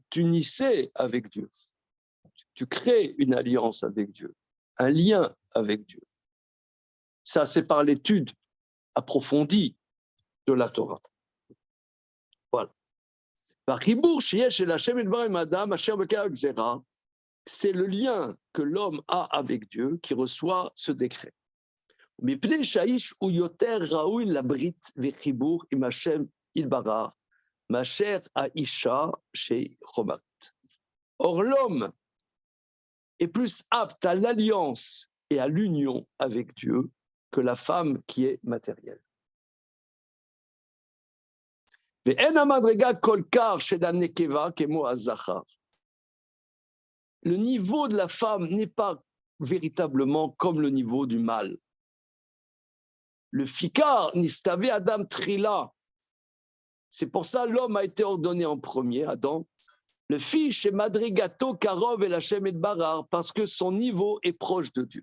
Speaker 1: t'unissais avec Dieu. Tu crées une alliance avec Dieu, un lien avec Dieu. Ça, c'est par l'étude approfondie de la Torah. Voilà. C'est le lien que l'homme a avec Dieu qui reçoit ce décret. Or, l'homme est plus apte à l'alliance et à l'union avec Dieu que la femme qui est matérielle. Le niveau de la femme n'est pas véritablement comme le niveau du mâle. Le fikar, nistavé Adam trila. C'est pour ça l'homme a été ordonné en premier, Adam. Le fils chez Madrigato, Karov et Lachem et Barar, parce que son niveau est proche de Dieu.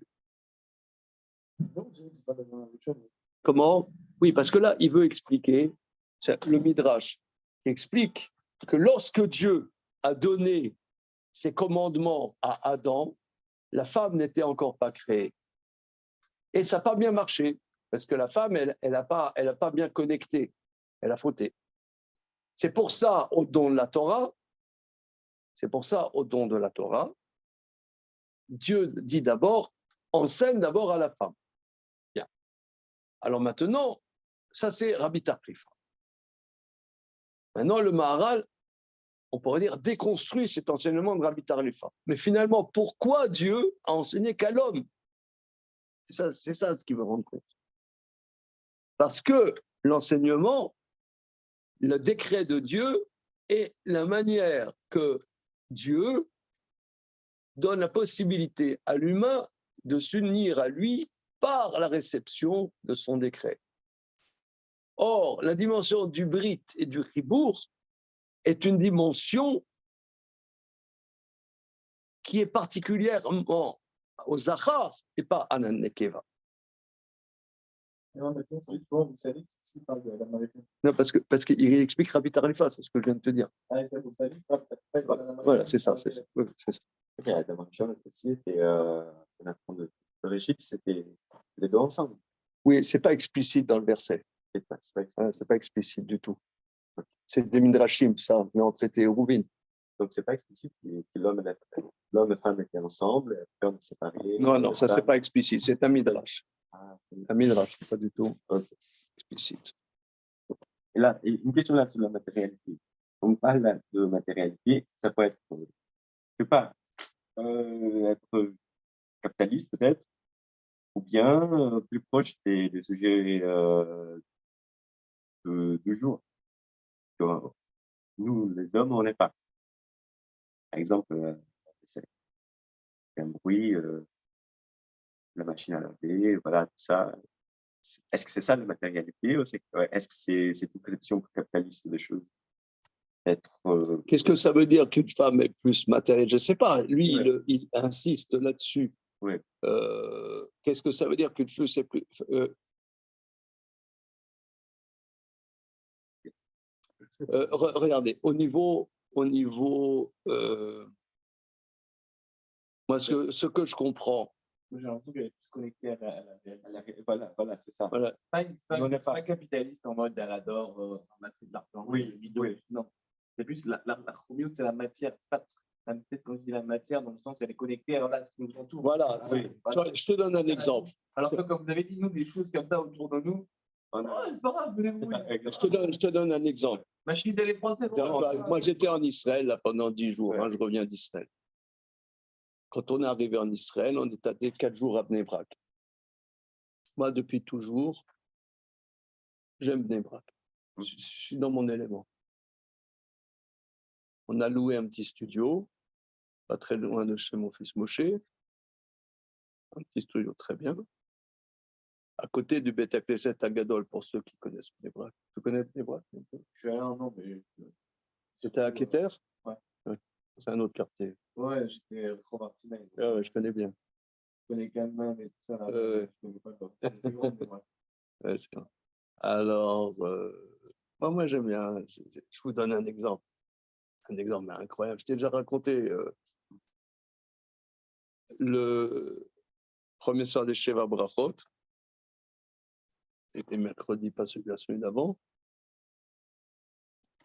Speaker 6: Non, c'est pas la même chose.
Speaker 1: Comment? Oui, parce que là, il veut expliquer, c'est le Midrash qui explique que lorsque Dieu a donné ses commandements à Adam, la femme n'était encore pas créée. Et ça n'a pas bien marché, parce que la femme, elle n'a pas bien connecté, elle a fauté. C'est pour ça, au don de la Torah, Dieu dit d'abord, enseigne d'abord à la femme. Bien. Alors maintenant, ça c'est Rabbi Tarklifa. Maintenant, le Maharal, on pourrait dire, déconstruit cet enseignement de Rabbi Tarklifa. Mais finalement, pourquoi Dieu a enseigné qu'à l'homme? C'est ça ce qu'il veut rendre compte. Parce que l'enseignement, le décret de Dieu est la manière que Dieu donne la possibilité à l'humain de s'unir à lui par la réception de son décret. Or, la dimension du Brit et du Chibour est une dimension qui est particulièrement aux Zachar et pas à Nekeva.
Speaker 6: Non, mais vous savez qui parle de la Maréchal.
Speaker 1: Non, parce qu'il explique Rabbi Tarklifa, c'est ce que je viens de te dire.
Speaker 6: Ah, ça, vous savez,
Speaker 1: Voilà, c'est ça. C'est ça.
Speaker 7: Ok, la Maréchal aussi était la fin de Régit, c'était les deux ensemble.
Speaker 1: Oui, c'est pas explicite dans le verset. C'est pas explicite du tout. C'est des Midrashim, ça, mais en traité Rouvin.
Speaker 7: Donc c'est pas explicite que l'homme et la femme étaient ensemble, et après on est séparés.
Speaker 1: Non, ça c'est pas explicite, c'est un Midrash.
Speaker 7: Ah,
Speaker 1: Un Midrash, c'est pas du tout
Speaker 7: okay.
Speaker 1: Explicite.
Speaker 7: Et là, une question là sur la matérialité. On parle là de matérialité, ça peut être, je sais pas, être capitaliste peut-être, ou bien plus proche des sujets du jour. Nous, les hommes, on n'est pas. Par exemple, c'est un bruit, la machine à laver, voilà, tout ça. Est-ce que c'est ça la matérialité ou est-ce que c'est une conception capitaliste des choses?
Speaker 1: Qu'est-ce que ça veut dire qu'une femme est plus matérielle? Je ne sais pas. Lui,
Speaker 7: ouais.
Speaker 1: il insiste là-dessus.
Speaker 7: Ouais.
Speaker 1: Qu'est-ce que ça veut dire qu'une femme est plus... regardez, au niveau moi, ce que je comprends.
Speaker 4: J'ai l'impression qu'elle est plus connectée à
Speaker 7: Voilà, c'est ça.
Speaker 1: Voilà.
Speaker 4: C'est pas capitaliste en mode elle adore ramasser de l'argent.
Speaker 7: Oui.
Speaker 4: Non. C'est plus la c'est la matière. Peut-être quand je dis la matière, dans le sens elle est connectée à ce qui nous entoure.
Speaker 1: Voilà. Je te donne un exemple.
Speaker 4: Alors que comme vous avez dit, nous, des choses comme ça autour de nous, c'est pas grave,
Speaker 1: je te donne un exemple.
Speaker 4: Ma chemise, elle est française.
Speaker 1: Moi, j'étais en Israël là, pendant 10 jours.
Speaker 7: Ouais.
Speaker 1: Je reviens d'Israël. Quand on est arrivé en Israël, on est allé 4 jours à Bnei Brak. Moi, depuis toujours, j'aime Bnei Brak. Je suis dans mon élément. On a loué un petit studio, pas très loin de chez mon fils Moshe. Un petit studio très bien. À côté du Beth Knesset Agadol, pour ceux qui connaissent Bnei Brak. Tu connais Bnei Brak?
Speaker 4: Je suis allé un an, mais.
Speaker 1: C'était à Keter?
Speaker 4: Ouais.
Speaker 1: C'est un autre quartier.
Speaker 4: Ouais, j'étais Romartinel.
Speaker 1: Ouais, je connais bien.
Speaker 4: Je connais Kahneman et tout ça. Là, je connais pas le
Speaker 1: Ouais, c'est vrai. Alors, moi j'aime bien. Je vous donne un exemple. Un exemple incroyable. Je t'ai déjà raconté le premier soir des Sheva Brachot. C'était mercredi, pas celui d'avant.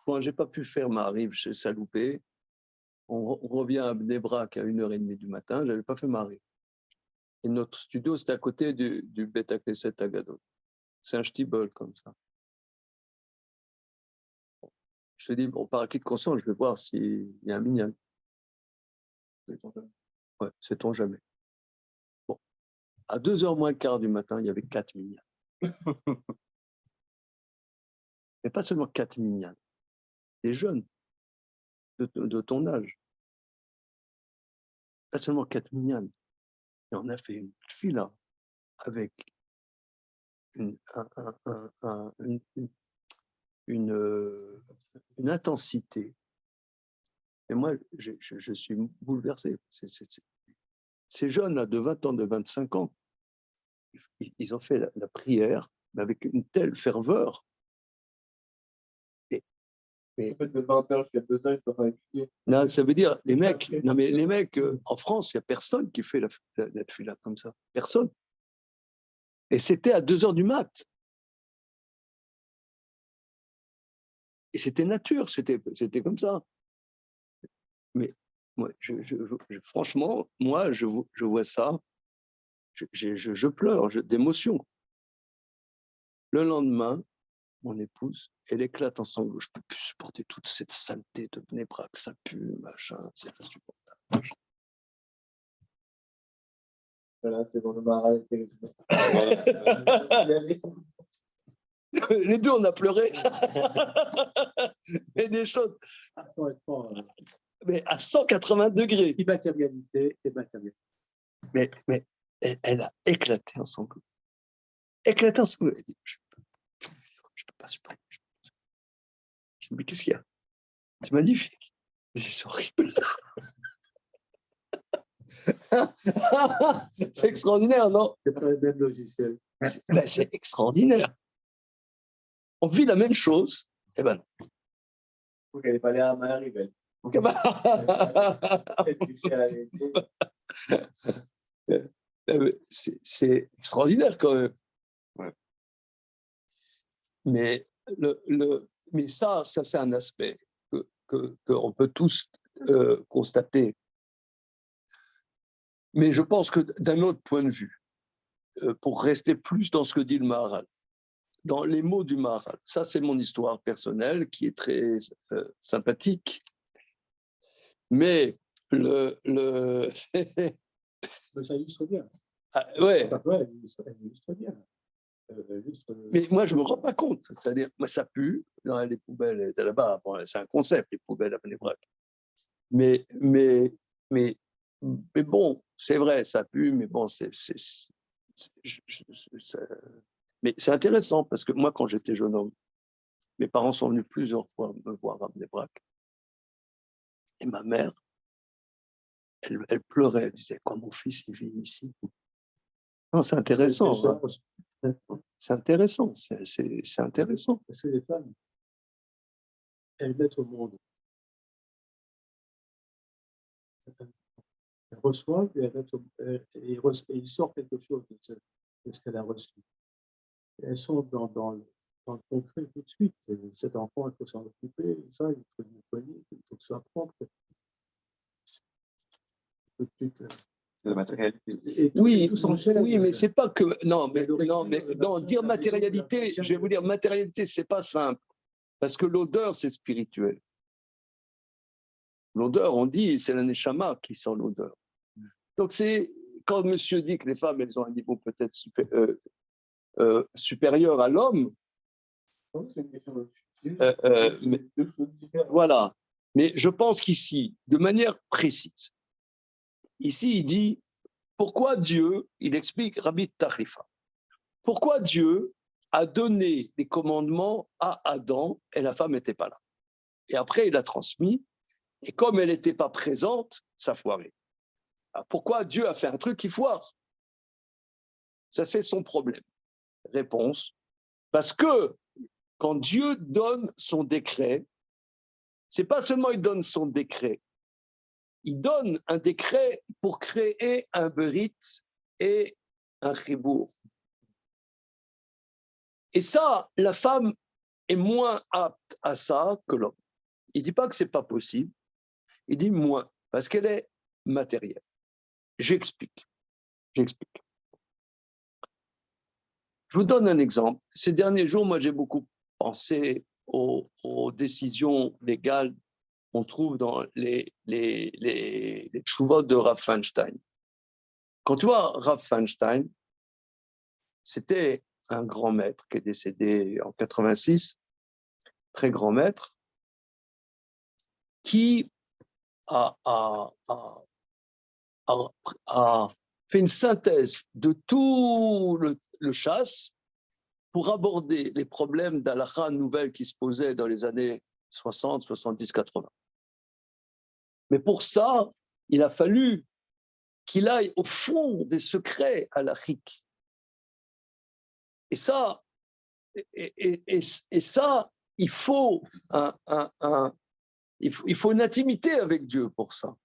Speaker 1: Quand j'ai pas pu faire ma rive chez Saloupé, on revient à Bnei Brak à 1h30 du matin. J'avais pas fait ma rive. Et notre studio, c'était à côté du Beth Knesset Agadol. C'est un shtibel comme ça. Je te dis, bon, par acquis de conscience, je vais voir s'il y a un minyan. Ouais, sait-on jamais. Bon, à 2h moins le quart du matin, il y avait 4 minyans. Mais pas seulement 4 minyans, des jeunes de ton âge. Pas seulement 4 minyans. Et on a fait une fila avec
Speaker 5: une, une intensité. Et moi, je suis bouleversé. Ces jeunes-là de 20 ans, de 25 ans, ils ont fait la prière, mais avec une telle ferveur.
Speaker 4: En fait, de 20h jusqu'à 2h, ils sont en train d'étudier.
Speaker 5: Non, ça veut dire, les mecs, en France, il n'y a personne qui fait la tefila comme ça. Personne. Et c'était à 2h du mat. Et c'était nature, c'était comme ça. Mais moi, franchement, moi, je vois ça, je pleure d'émotion. Le lendemain, mon épouse, elle éclate en sanglots. Je ne peux plus supporter toute cette saleté de Bnei-Brak, ça pue, machin, c'est insupportable.
Speaker 4: Voilà, c'est dans le Maharal.
Speaker 5: Les deux, on a pleuré. Mais des choses. Mais à 180 degrés.
Speaker 3: Immatérialité et matérialité.
Speaker 5: Mais elle a éclaté en sanglots. Éclaté en sanglots. Elle dit, je ne peux pas supporter. Je dis, mais qu'est-ce qu'il y a? C'est magnifique. C'est horrible. C'est extraordinaire, non?
Speaker 3: C'est pas le même logiciel.
Speaker 5: C'est extraordinaire. On vit la même chose. Eh ben non.
Speaker 4: Il faut qu'elle n'ait pas l'air à Marie, belle.
Speaker 5: C'est extraordinaire quand même. Ouais. Mais, mais ça c'est un aspect qu'on peut tous constater. Mais je pense que d'un autre point de vue, pour rester plus dans ce que dit le Maharal, dans les mots du Maharal, ça c'est mon histoire personnelle qui est très sympathique, mais
Speaker 3: Mais ça illustre bien.
Speaker 5: Ah, ouais.
Speaker 3: Elle illustre bien.
Speaker 5: Mais moi, je ne me rends pas compte. C'est-à-dire, moi, ça pue. Non, les poubelles étaient là-bas. Bon, c'est un concept, les poubelles à Bnei-Brak. Mais bon, c'est vrai, ça pue, mais bon, mais c'est intéressant parce que moi, quand j'étais jeune homme, mes parents sont venus plusieurs fois me voir à Bnei-Brak. Et ma mère, elle pleurait. Elle disait, quoi, mon fils, il vit ici. Non, c'est intéressant. C'est intéressant. C'est intéressant.
Speaker 3: Parce que les femmes, elles mettent au monde. Elles reçoivent et ils sortent quelque chose de ce qu'elle a reçu. Et elles sont dans le concret tout de suite. Cet enfant, il faut s'en occuper. Ça, il faut une poignée, il faut que ce soit propre. Tout de suite.
Speaker 7: C'est la matérialité.
Speaker 5: Oui, mais c'est pas que non, dire matérialité, je vais vous dire matérialité, c'est pas simple parce que l'odeur c'est spirituel. L'odeur, on dit, c'est la neshama qui sent l'odeur. Donc c'est quand monsieur dit que les femmes elles ont un niveau peut-être supérieur à l'homme.
Speaker 4: C'est une question de deux choses différentes.
Speaker 5: Voilà. Mais je pense qu'ici, de manière précise, ici, il dit pourquoi Dieu, il explique Rabbi Tarifa, pourquoi Dieu a donné les commandements à Adam et la femme n'était pas là. Et après, il a transmis, et comme elle n'était pas présente, ça foirait. Alors pourquoi Dieu a fait un truc qui foire? Ça, c'est son problème. Réponse, parce que quand Dieu donne son décret, c'est pas seulement il donne son décret, il donne un décret pour créer un berit et un chibour. Et ça, la femme est moins apte à ça que l'homme. Il ne dit pas que ce n'est pas possible, il dit moins, parce qu'elle est matérielle. J'explique. Je vous donne un exemple. Ces derniers jours, moi, j'ai beaucoup pensé aux décisions légales qu'on trouve dans les tchouvot de Rav Feinstein. Quand tu vois Rav Feinstein, c'était un grand maître qui est décédé en 86, très grand maître, qui a fait une synthèse de tout le chasse
Speaker 1: pour aborder les problèmes d'halakha nouvelles qui se posaient dans les années 60, 70, 80. Mais pour ça, il a fallu qu'il aille au fond des secrets halakhiques. Et ça, il faut il faut une intimité avec Dieu pour ça.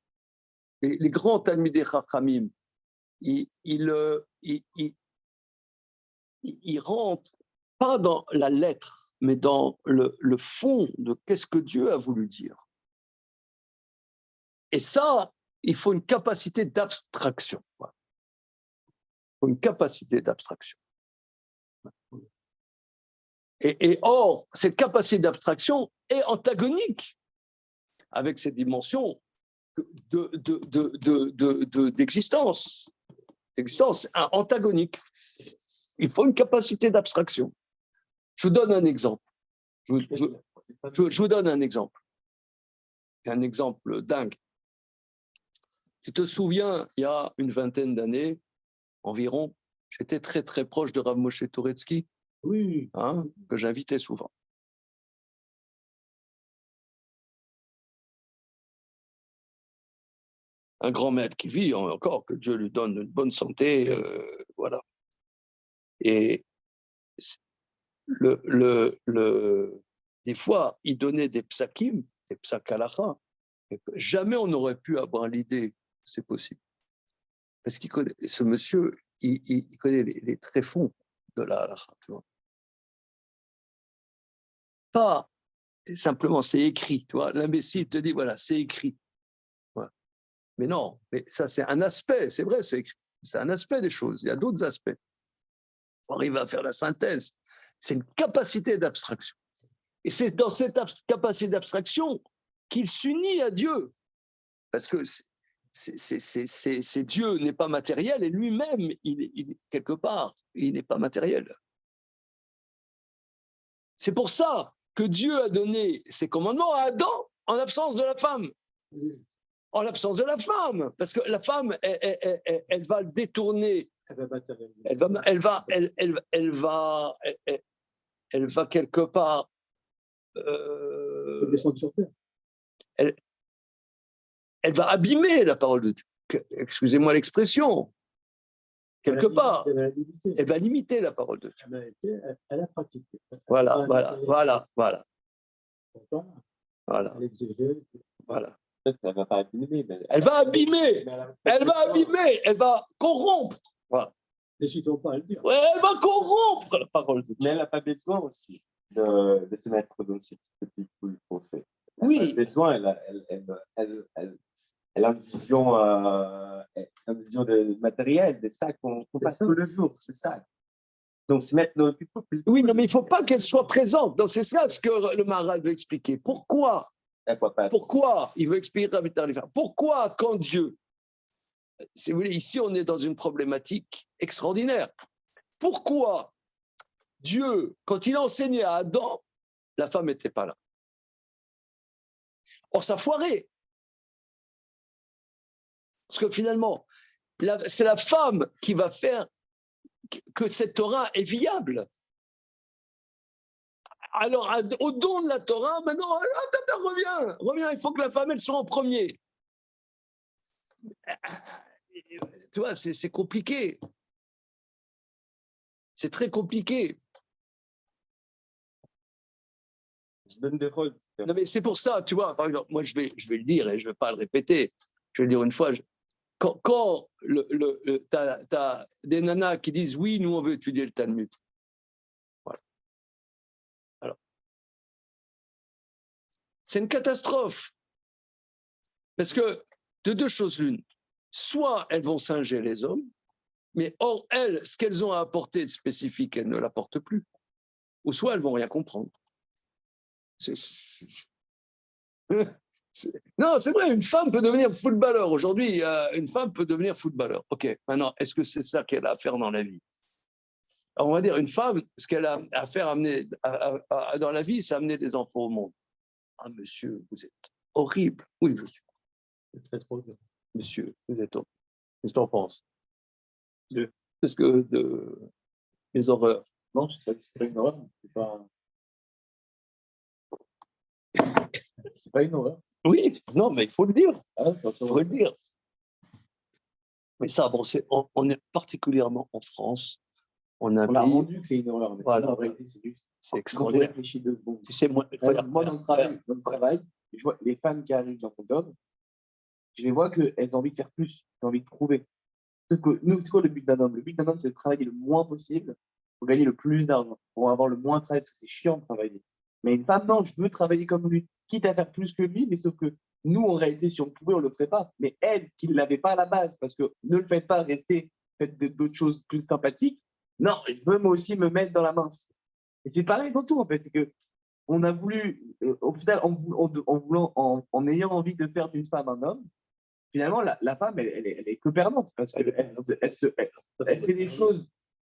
Speaker 1: Les grands Talmidei Chachamim, ils rentrent pas dans la lettre, mais dans le fond de qu'est-ce que Dieu a voulu dire. Et ça, il faut une capacité d'abstraction. Il faut une capacité d'abstraction. Et or, cette capacité d'abstraction est antagonique avec cette dimension d'existence antagonique. Il faut une capacité d'abstraction. Je vous donne un exemple. Je vous donne un exemple. Un exemple dingue. Tu te souviens, il y a une vingtaine d'années environ, j'étais très très proche de Rav Moshe Turetsky,
Speaker 3: Oui.
Speaker 1: que j'invitais souvent. Un grand maître qui vit encore, que Dieu lui donne une bonne santé, voilà. Et des fois, il donnait des psakim, des psak halakha, jamais on n'aurait pu avoir l'idée, c'est possible. Parce qu'il connaît, ce monsieur, il connaît les tréfonds de la halakha, tu vois. Pas simplement, c'est écrit, tu vois. L'imbécile te dit, voilà, c'est écrit. Voilà. Mais non, mais ça, c'est un aspect, c'est vrai, c'est écrit. C'est un aspect des choses. Il y a d'autres aspects. On arrive à faire la synthèse. C'est une capacité d'abstraction. Et c'est dans cette capacité d'abstraction qu'il s'unit à Dieu. Parce que Dieu n'est pas matériel et lui-même, quelque part, il n'est pas matériel. C'est pour ça que Dieu a donné ses commandements à Adam en l'absence de la femme. En l'absence de la femme. Parce que la femme, elle va le détourner. Elle va quelque part. Elle va abîmer la parole de Dieu. Excusez-moi l'expression. Quelque part. Elle va limiter la parole de Dieu.
Speaker 3: Elle a pratiqué.
Speaker 1: Voilà. Voilà.
Speaker 7: Peut-être qu'elle ne va pas abîmer.
Speaker 1: Elle va abîmer. Elle va corrompre. Voilà.
Speaker 3: N'hésitons pas à le dire.
Speaker 1: Ouais, elle va corrompre la parole de Dieu.
Speaker 7: Mais elle n'a pas besoin aussi de se mettre dans cette petite boule pour faire.
Speaker 1: Oui.
Speaker 7: Elle a besoin, elle a une vision de matériel, de ça qu'on passe tous les jours, c'est ça. Donc, se mettre dans le plus.
Speaker 1: Oui, non, mais il ne faut pas qu'elle soit présente. Donc, c'est ça ce que le Maharal veut expliquer. Pourquoi il veut expliquer pourquoi quand Dieu, si vous voulez, ici on est dans une problématique extraordinaire. Pourquoi Dieu, quand il a enseigné à Adam, la femme n'était pas là? Or, ça foirait. Parce que finalement, c'est la femme qui va faire que cette Torah est viable. Alors, au don de la Torah, maintenant, reviens, il faut que la femme, elle soit en premier. Tu vois, c'est compliqué. C'est très compliqué.
Speaker 7: Je donne des rôles.
Speaker 1: Non, mais c'est pour ça, tu vois, par exemple, moi, je vais le dire et je ne vais pas le répéter. Je vais le dire une fois. Quand t'as des nanas qui disent oui, nous, on veut étudier le Talmud. Voilà. Alors, c'est une catastrophe. Parce que de deux choses l'une, soit elles vont singer les hommes, mais or, elles, ce qu'elles ont à apporter de spécifique, elles ne l'apportent plus. Ou soit elles ne vont rien comprendre. Non, c'est vrai, une femme peut devenir footballeur. Aujourd'hui, une femme peut devenir footballeur. OK, maintenant, est-ce que c'est ça qu'elle a à faire dans la vie? Alors, on va dire, une femme, ce qu'elle a à faire dans la vie, c'est amener des enfants au monde. Ah, monsieur, vous êtes horrible. Oui, je suis.
Speaker 3: C'est très trop bien.
Speaker 1: Monsieur, vous êtes horrible. Qu'est-ce que tu en penses? De mes horreurs.
Speaker 4: Non, c'est pas une horreur. C'est pas une horreur.
Speaker 5: Oui, non, mais il faut le dire.
Speaker 4: Ah,
Speaker 5: Il faut le dire. Mais ça, bon, on est particulièrement en France. On a un
Speaker 4: on a
Speaker 5: pays.
Speaker 4: rendu que c'est une horreur. Mais
Speaker 5: Voilà.
Speaker 4: en réalité, c'est juste.
Speaker 5: C'est
Speaker 4: Quand on
Speaker 5: extraordinaire.
Speaker 4: réfléchit 2 secondes.
Speaker 5: Tu sais, moi,
Speaker 4: Moi, dans le travail, je vois les femmes qui arrivent dans mon job, je les vois qu'elles ont envie de faire plus, elles ont envie de prouver. Sauf que nous, c'est quoi le but d'un homme? Le but d'un homme, c'est de travailler le moins possible pour gagner le plus d'argent, pour avoir le moins de travail, parce que c'est chiant de travailler. Mais une femme, non, je veux travailler comme lui, quitte à faire plus que lui, mais sauf que nous, en réalité, si on pouvait, on ne le ferait pas. Mais elle, qui ne l'avait pas à la base, parce que ne le faites pas, restez, faites d'autres choses plus sympathiques. Non, je veux moi aussi me mettre dans la mince. Et c'est pareil dans tout, en fait. C'est que on a voulu, au final, en ayant envie de faire d'une femme un homme, finalement, la femme, elle est que perdante parce qu'elle elle fait des choses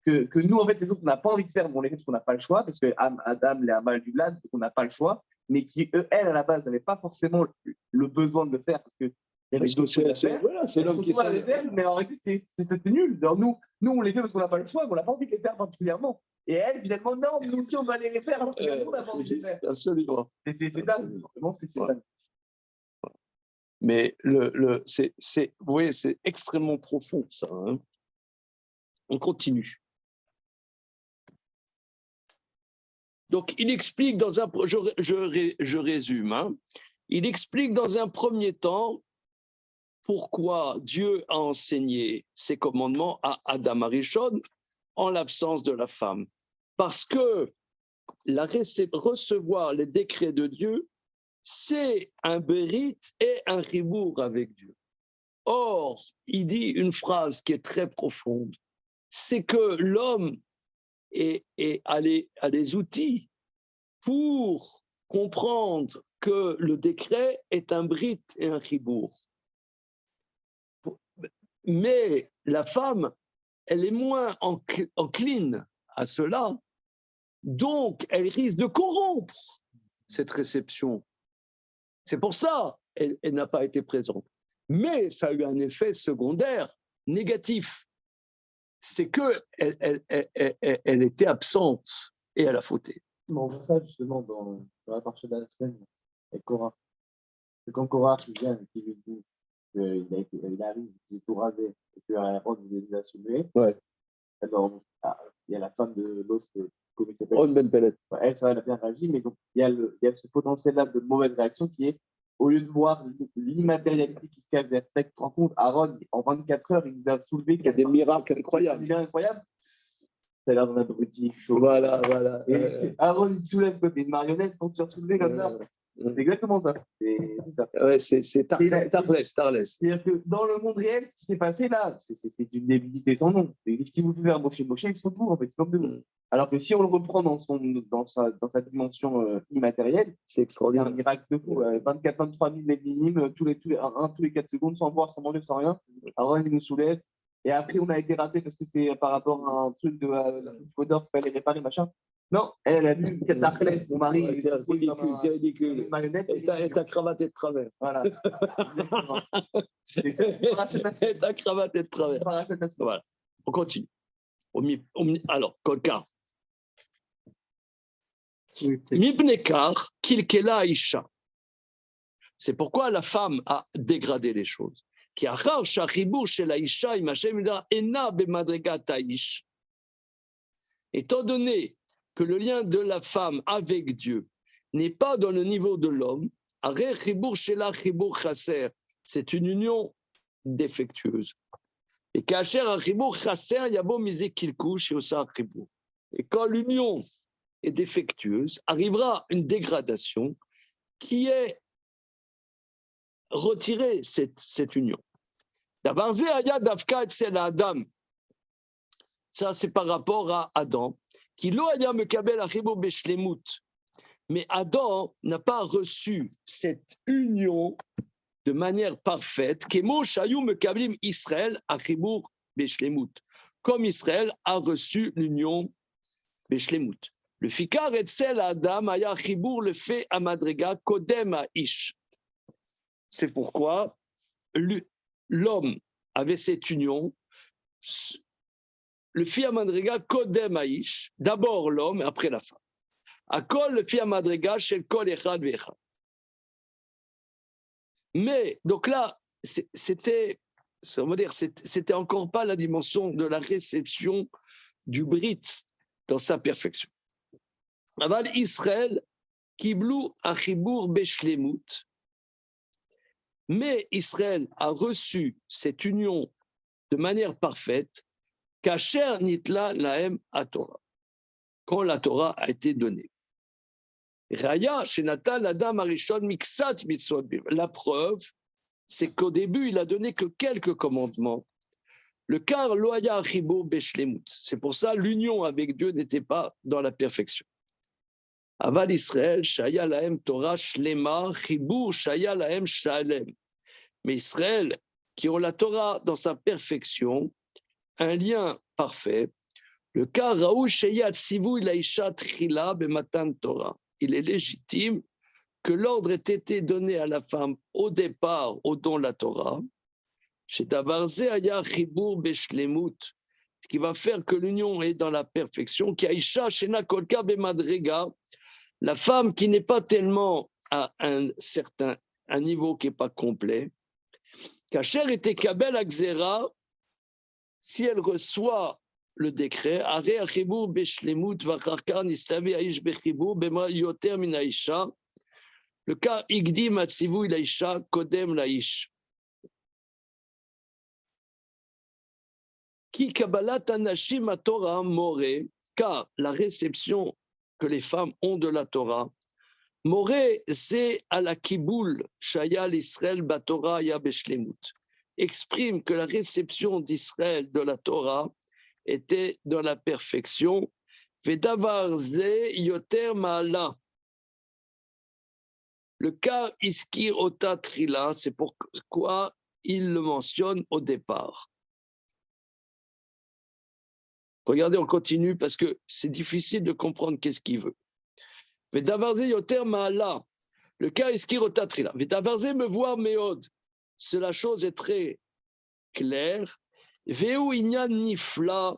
Speaker 4: que nous, en fait, les autres, on n'a pas envie de faire, mais on les fait parce qu'on n'a pas le choix, parce que Adam, les Amal du Blad, on n'a pas le choix, mais qui, elle, à la base, n'avait pas forcément le besoin de le faire parce que il y avait d'autres choses à faire.
Speaker 5: Voilà, c'est l'homme qui
Speaker 4: s'en faire, mais en réalité, c'est nul. Alors, nous, on les fait parce qu'on n'a pas le choix, mais on n'a pas envie de les faire particulièrement. Et elle, finalement, non, nous aussi, on va aller les faire. Alors que nous, on n'a pas envie de les faire.
Speaker 5: Absolument.
Speaker 4: C'est dingue. Vraiment, c'est dingue.
Speaker 5: Mais oui, c'est extrêmement profond, ça. Hein. On continue. Donc, il explique dans un... Je résume. Hein. Il explique dans un premier temps pourquoi Dieu a enseigné ses commandements à Adam Arishon en l'absence de la femme. Parce que recevoir les décrets de Dieu, c'est un bérit et un ribour avec Dieu. Or, il dit une phrase qui est très profonde, c'est que l'homme a les outils pour comprendre que le décret est un brit et un ribour. Mais la femme, elle est moins encline à cela, donc elle risque de corrompre cette réception. C'est pour ça qu'elle n'a pas été présente. Mais ça a eu un effet secondaire négatif. C'est qu'elle elle était absente et elle a fauté.
Speaker 4: On voit ça justement dans la partie de la semaine avec Korah. Quand Korah vient et qui lui dit qu'il arrive, qu'il est tout rasé, et que Aaron lui a soulevé, alors, il y a la femme de l'autre, comment il s'appelle? Elle, ça, elle a bien réagi, mais donc, il y a ce potentiel-là de mauvaise réaction qui est, au lieu de voir l'immatérialité qui se cache derrière, tu te rends compte, Aaron, en 24 heures, il nous a soulevé. Il y a des miracles incroyables. Ça a l'air d'un abruti chaud. Voilà. Et Aaron, il te soulève côté une marionnette pour te faire soulever comme ça. C'est exactement ça. C'est ça.
Speaker 5: Ouais, c'est Tarles.
Speaker 4: C'est-à-dire que dans le monde réel, ce qui s'est passé là, c'est une débilité sans nom. Et ce qui vous fait faire Moshe, ils sont tout, en fait, c'est comme de nous. Alors que si on le reprend dans sa dimension immatérielle, c'est extraordinaire. C'est un miracle de fou. 24-23 000 minimes, tous les 4 secondes, sans boire, sans manger, sans rien. Alors, il nous soulève. Et après, on a été raté parce que c'est par rapport à un truc de Fodor qu'il fallait réparer, machin. Non, elle a vu Tarles, mon mari.
Speaker 5: C'est ridicule. Et ta cravate est de travers.
Speaker 4: Voilà.
Speaker 5: Et ta cravate est de travers. Voilà. On continue. Alors, Kolka. Mibnekar, Kilkela Isha. C'est pourquoi la femme a dégradé les choses. Étant donné que le lien de la femme avec Dieu n'est pas dans le niveau de l'homme, c'est une union défectueuse. Et quand l'union est défectueuse, arrivera une dégradation qui est retirée, cette union. Ça, c'est par rapport à Adam. Mais Adam n'a pas reçu cette union de manière parfaite, comme Israël a reçu l'union Beshlemut. Le fikar etzel Adam aya chibur le fait à madriga kodem à ish. C'est pourquoi l'homme avait cette union
Speaker 1: le Fia Madriga Kodem Aish, d'abord l'homme et après la femme. Akol le Fia Madriga chez le Kol Echad Vechad. Mais, donc là, c'était encore pas la dimension de la réception du Brit dans sa perfection. Aval Israël, Kiblou Achibour Beshlemut. Mais Israël a reçu cette union de manière parfaite, Kacher Nitla Lahem à Torah, quand la Torah a été donnée. Raya Shenatan Adam Arishon Miksat Mitzvot. La preuve, c'est qu'au début, il a donné que quelques commandements. Le car Loaya Achibour Beshlemut. C'est pour ça l'union avec Dieu n'était pas dans la perfection. Aval Israël, Shaya Lahem Torah Shlema, Chibour Shaya Lahem Shalem. Mais Israël, qui ont la Torah dans sa perfection, un lien parfait, le cas Raoul Sheyat Sivu Ilaisha Trila Bematan Torah. Il est légitime que l'ordre ait été donné à la femme au départ au don de la Torah, chez Davarze Aya Chibour Beshlemut, qui va faire que l'union est dans la perfection, qui Aisha Shena Kolka Bemadrega, la femme qui n'est pas tellement à un niveau qui n'est pas complet, Kacher était Kabel Akzera, si elle reçoit le décret, Are Achibur Beshlemut Vacharkar Nistavi Aish Bechibur Bema Yoter Min Aisha, le cas Igdim Atzivu Ilaisha Kodem Laish. Ki Kabbalat Anashim Torah More, car la réception que les femmes ont de la Torah, Moré, c'est à la Kiboul, Shaya l'Israël Batora Ya Beshlemut, exprime que la réception d'Israël de la Torah était dans la perfection. Vedavar Ze Yoter Ma'ala. Le cas Iskir Ota Trila, c'est pourquoi il le mentionne au départ. Regardez, on continue parce que c'est difficile de comprendre qu'est-ce qu'il veut. Vedavarze yoter ma'ala, le cas iskir otatrila. Vedavarze me voir meod, la chose est très claire. Veu inyan nifla,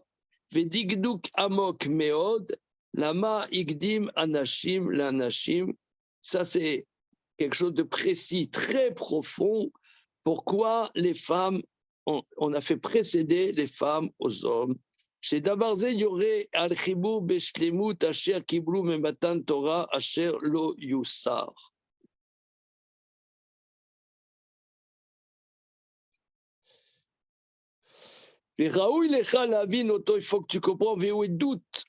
Speaker 1: vedigduk amok meod, lama igdim anashim lanashim. Ça c'est quelque chose de précis, très profond. Pourquoi les femmes, on a fait précéder les femmes aux hommes. Chez Davarze, il y aurait Al-Chibou Beshlemut Asher Kiblou Mematan Torah Asher Lo Yusar. Il faut que tu comprends,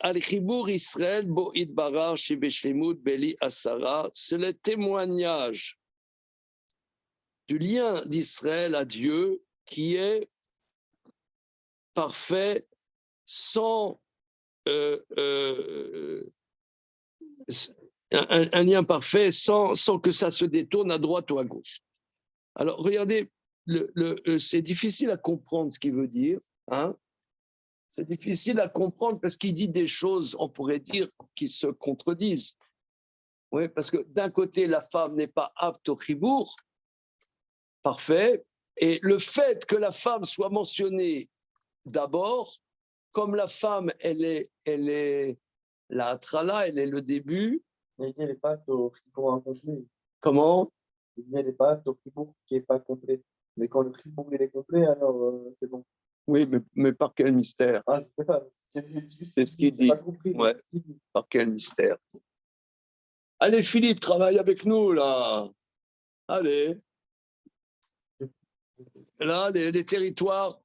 Speaker 1: Al-Chibou Israël Bo Idbarar Chez Beshlemut Beli Asara, c'est le témoignage du lien d'Israël à Dieu qui est parfait sans un lien parfait, sans que ça se détourne à droite ou à gauche. Alors, regardez, c'est difficile à comprendre ce qu'il veut dire. Hein? C'est difficile à comprendre parce qu'il dit des choses, on pourrait dire, qui se contredisent. Oui, parce que d'un côté, la femme n'est pas apte au chibour, parfait, et le fait que la femme soit mentionnée d'abord, comme la femme, elle est la trala, elle est le début.
Speaker 4: Elle n'est pas au fribourg incomplet.
Speaker 1: Comment?
Speaker 4: Elle n'est pas au fribourg qui n'est pas complet. Mais quand le fribourg il est complet, alors c'est bon.
Speaker 1: Oui, mais par quel mystère?
Speaker 4: Ah, je ne sais pas.
Speaker 1: C'est ce qu'il dit.
Speaker 4: Pas compris,
Speaker 1: ouais.
Speaker 4: Ce qu'il dit.
Speaker 1: Par quel mystère? Allez, Philippe, travaille avec nous, là. Allez. Là, les territoires.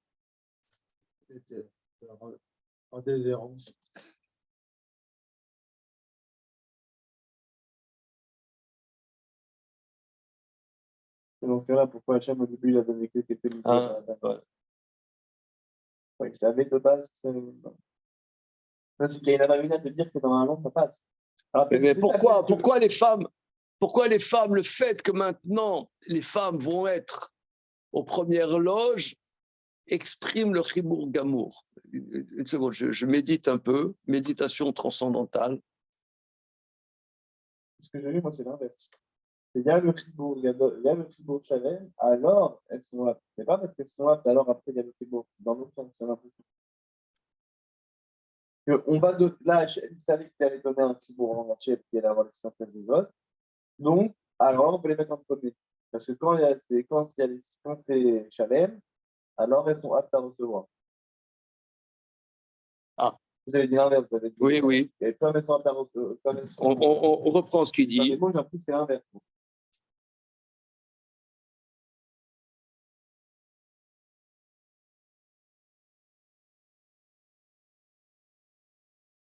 Speaker 3: En déshérence.
Speaker 4: Dans ce cas-là, pourquoi Hachem au début il a donné que quelques minutes
Speaker 1: Voilà.
Speaker 4: Il savait de base que ça. C'est qu'il y a une avantage de dire que normalement ça passe. Alors,
Speaker 1: mais pourquoi les femmes, le fait que maintenant les femmes vont être aux premières loges, exprime le chibour gamour. Une seconde, je médite un peu, méditation transcendantale.
Speaker 4: Ce que j'ai lu, moi, c'est l'inverse. Il y a le chibour, il y a le chibour Shalem, alors elles sont aptes. C'est pas parce qu'elles sont aptes, alors après il y a le chibour. Dans l'autre sens, c'est l'impression. On va là, il savait qu'il allait donner un Chibour en entier et qu'il allait avoir les centaines des autres. Donc, alors, on peut les mettre en premier. Parce que quand c'est Shalem, alors elles sont aptes à recevoir.
Speaker 1: Ah.
Speaker 4: Vous avez dit l'inverse, vous avez dit.
Speaker 1: Oui, oui.
Speaker 4: Et comme elles sont aptes à recevoir.
Speaker 1: On reprend ce qu'il dit.
Speaker 4: Moi, j'ai l'impression que c'est l'inverse.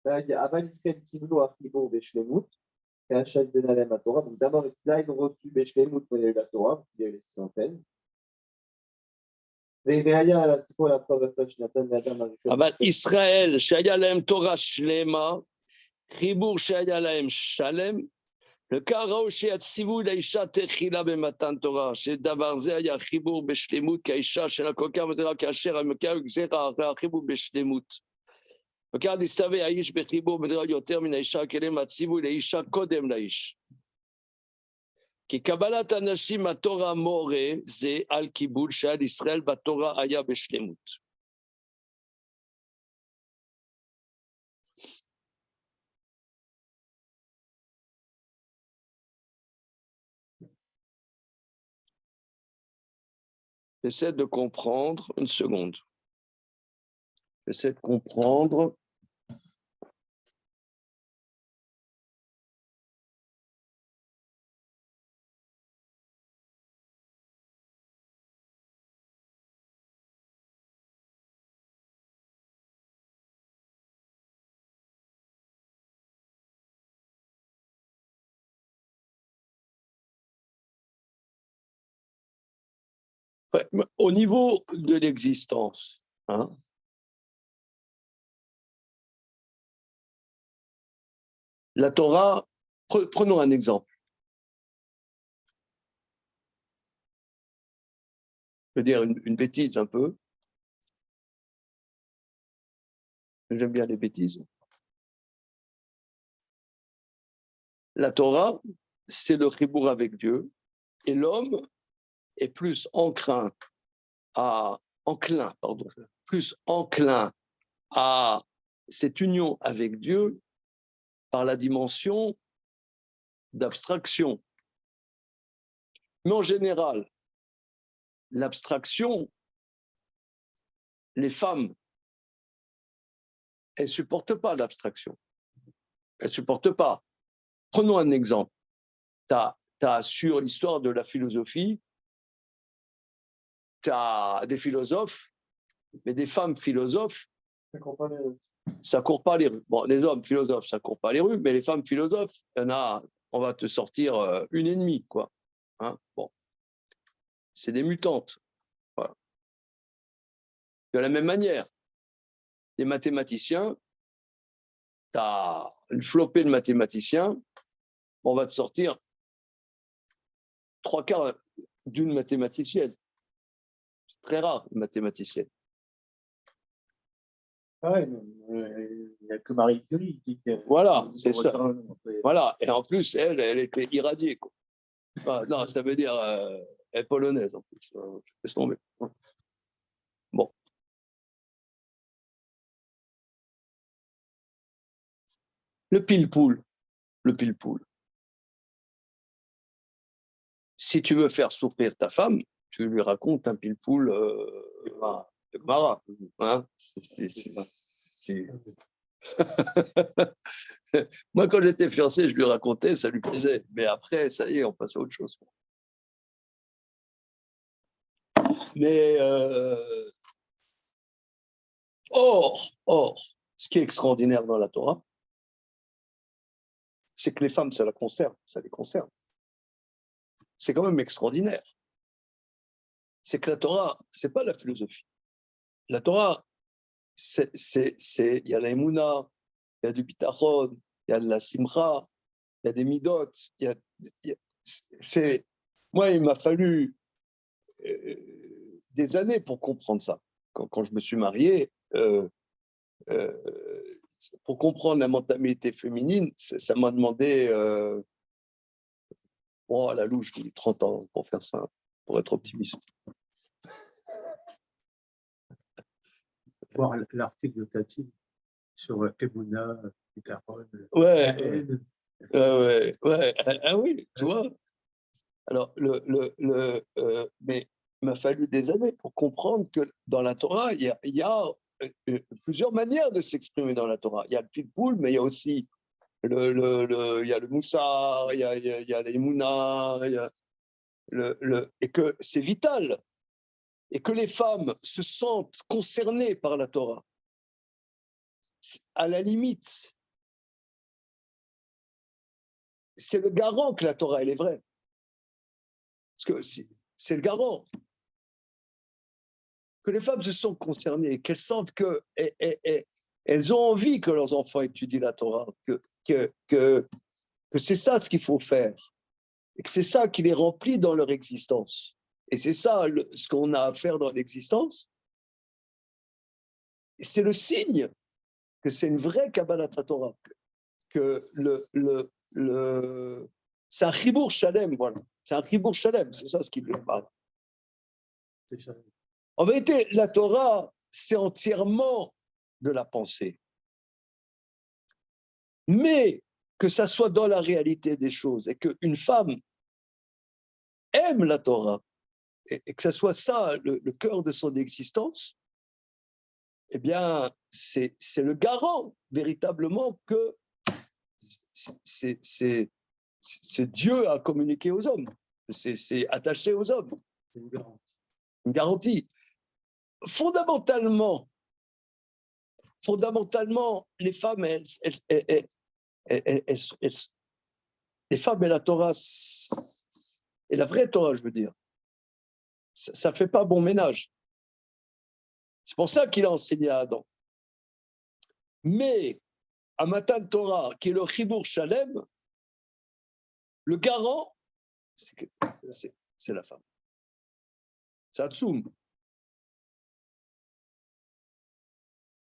Speaker 4: Là, il y a Aval Isken Kiblo Achibo Beshlemut, et Hachal Benalem à Torah. Donc d'abord, là, ils ont reçu Beshlemut quand il y a eu la Torah, il y a eu les centaines.
Speaker 1: אבל ישראל, שהיה להם תורה שלמה, חיבור שהיה להם שלם, וכך ראו שיציבו לאישה תחילה במתן תורה, שדבר זה היה חיבור בשלמות, כי האישה שלה כל כך מתרה כאשר המקרה גזירה אחרי החיבור בשלמות. וכך נסתווה האיש בחיבור מדרה יותר מן האישה, כלים הציבו לאישה קודם לאיש. כי קבלת הנשים התורה מורה זה על קיבול שעל ישראל בתורה היה בשלמות. J'essaie de comprendre une seconde. J'essaie de comprendre. Ouais, au niveau de l'existence, hein, la Torah, prenons un exemple. Je veux dire une bêtise un peu. J'aime bien les bêtises. La Torah, c'est le chibour avec Dieu, et l'homme est plus enclin à cette union avec Dieu par la dimension d'abstraction. Mais en général, l'abstraction, les femmes, elles ne supportent pas l'abstraction. Elles ne supportent pas. Prenons un exemple. Tu as sur l'histoire de la philosophie, tu as des philosophes, mais des femmes philosophes, ça ne court pas les rues. Bon, les hommes philosophes, ça ne court pas les rues, mais les femmes philosophes, il y en a, on va te sortir une et demie, quoi. Hein, bon. C'est des mutantes. Voilà. De la même manière, les mathématiciens, tu as une flopée de mathématiciens, on va te sortir 3/4 d'une mathématicienne. C'est très rare, une mathématicienne.
Speaker 3: Ouais, il n'y a que Marie Curie qui.
Speaker 1: Voilà, c'est ça. Voilà, et en plus, elle était irradiée, quoi. Enfin, non, ça veut dire elle est polonaise en plus. Laisse tomber. Bon. Le pile-poule. Si tu veux faire souffrir ta femme, tu lui racontes un pile-poule de Gemara. Hein, Moi, quand j'étais fiancé, je lui racontais, ça lui plaisait. Mais après, ça y est, on passe à autre chose. Mais or, ce qui est extraordinaire dans la Torah, c'est que les femmes, ça les concerne. C'est quand même extraordinaire. C'est que la Torah, c'est pas la philosophie. La Torah, il y a la Emouna, il y a du Bitachon, il y a de la Simcha, il y a des Midot. Moi, il m'a fallu des années pour comprendre ça. Quand je me suis marié, pour comprendre la mentalité féminine, ça m'a demandé, à la louche, 30 ans pour faire ça, pour être optimiste.
Speaker 3: Voir l'article de Tati sur Emouna, Pétarol,
Speaker 1: Ouais, ouais. Ah oui, tu vois. Alors, mais il m'a fallu des années pour comprendre que dans la Torah, il y a plusieurs manières de s'exprimer dans la Torah. Il y a le pilpoul, mais il y a aussi il y a le moussar, il y a les mouna, il y a et que c'est vital, et que les femmes se sentent concernées par la Torah. À la limite, c'est le garant que la Torah, elle est vraie. Parce que c'est le garant. Que les femmes se sont concernées, qu'elles sentent qu'elles ont envie que leurs enfants étudient la Torah, que c'est ça ce qu'il faut faire, et que c'est ça qui les remplit dans leur existence. Et c'est ça ce qu'on a à faire dans l'existence. C'est le signe que c'est une vraie Kabbalat Torah, que c'est un chibour shalem, voilà. C'est un chibour shalem, c'est ça ce qui lui parle. En vérité, la Torah, c'est entièrement de la pensée. Mais que ça soit dans la réalité des choses et qu'une femme aime la Torah et que ça soit ça le cœur de son existence, eh bien, c'est le garant véritablement que c'est Dieu à communiquer aux hommes. C'est attaché aux hommes.
Speaker 3: C'est une garantie.
Speaker 1: Une garantie. Fondamentalement, les femmes, les femmes et la Torah, et la vraie Torah, je veux dire, ça ne fait pas bon ménage. C'est pour ça qu'il a enseigné à Adam. Mais à Matan Torah, qui est le Chibour Shalem, le garant, c'est la femme. C'est Hatsoum.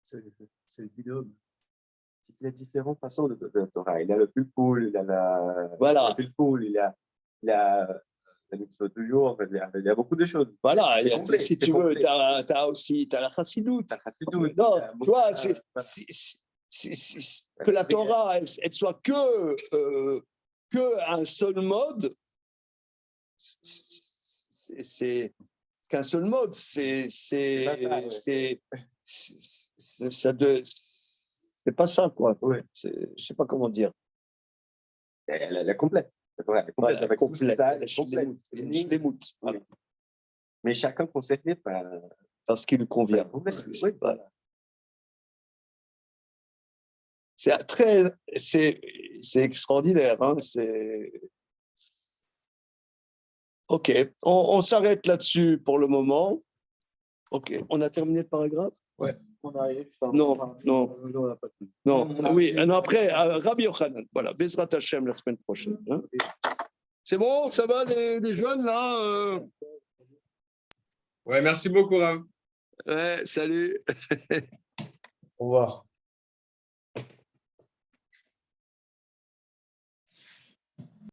Speaker 3: C'est le binôme.
Speaker 7: Il y a différentes façons de la Torah. Il y a le pilpoul, il y a
Speaker 1: Voilà.
Speaker 7: le pilpoul, il y a la mitzvah toujours, il y a beaucoup de choses.
Speaker 1: Voilà,
Speaker 7: Complet,
Speaker 1: si tu veux, tu as aussi la chassidoute. Non, tu vois, que la Torah, elle soit que un seul mode, c'est qu'un seul mode, c'est pas ça, quoi.
Speaker 7: Ouais.
Speaker 1: Je sais pas comment dire.
Speaker 7: Elle est complète. La Torah, elle est complète.
Speaker 1: Voilà,
Speaker 7: avec tout ça, elle est complète.
Speaker 1: Shlemut, voilà.
Speaker 7: Mais chacun concerné par
Speaker 1: Parce qu'il lui convient. Voilà. C'est extraordinaire. Hein, ok, on s'arrête là-dessus pour le moment. Ok, on a terminé le paragraphe?
Speaker 3: Ouais, on arrive.
Speaker 1: Non. Oui, non, après, Rabbi Yochanan, voilà, Bezrat Hashem la semaine prochaine. Hein. C'est bon, ça va les jeunes là
Speaker 2: Ouais, merci beaucoup, Rav.
Speaker 1: Ouais, salut.
Speaker 3: Au revoir.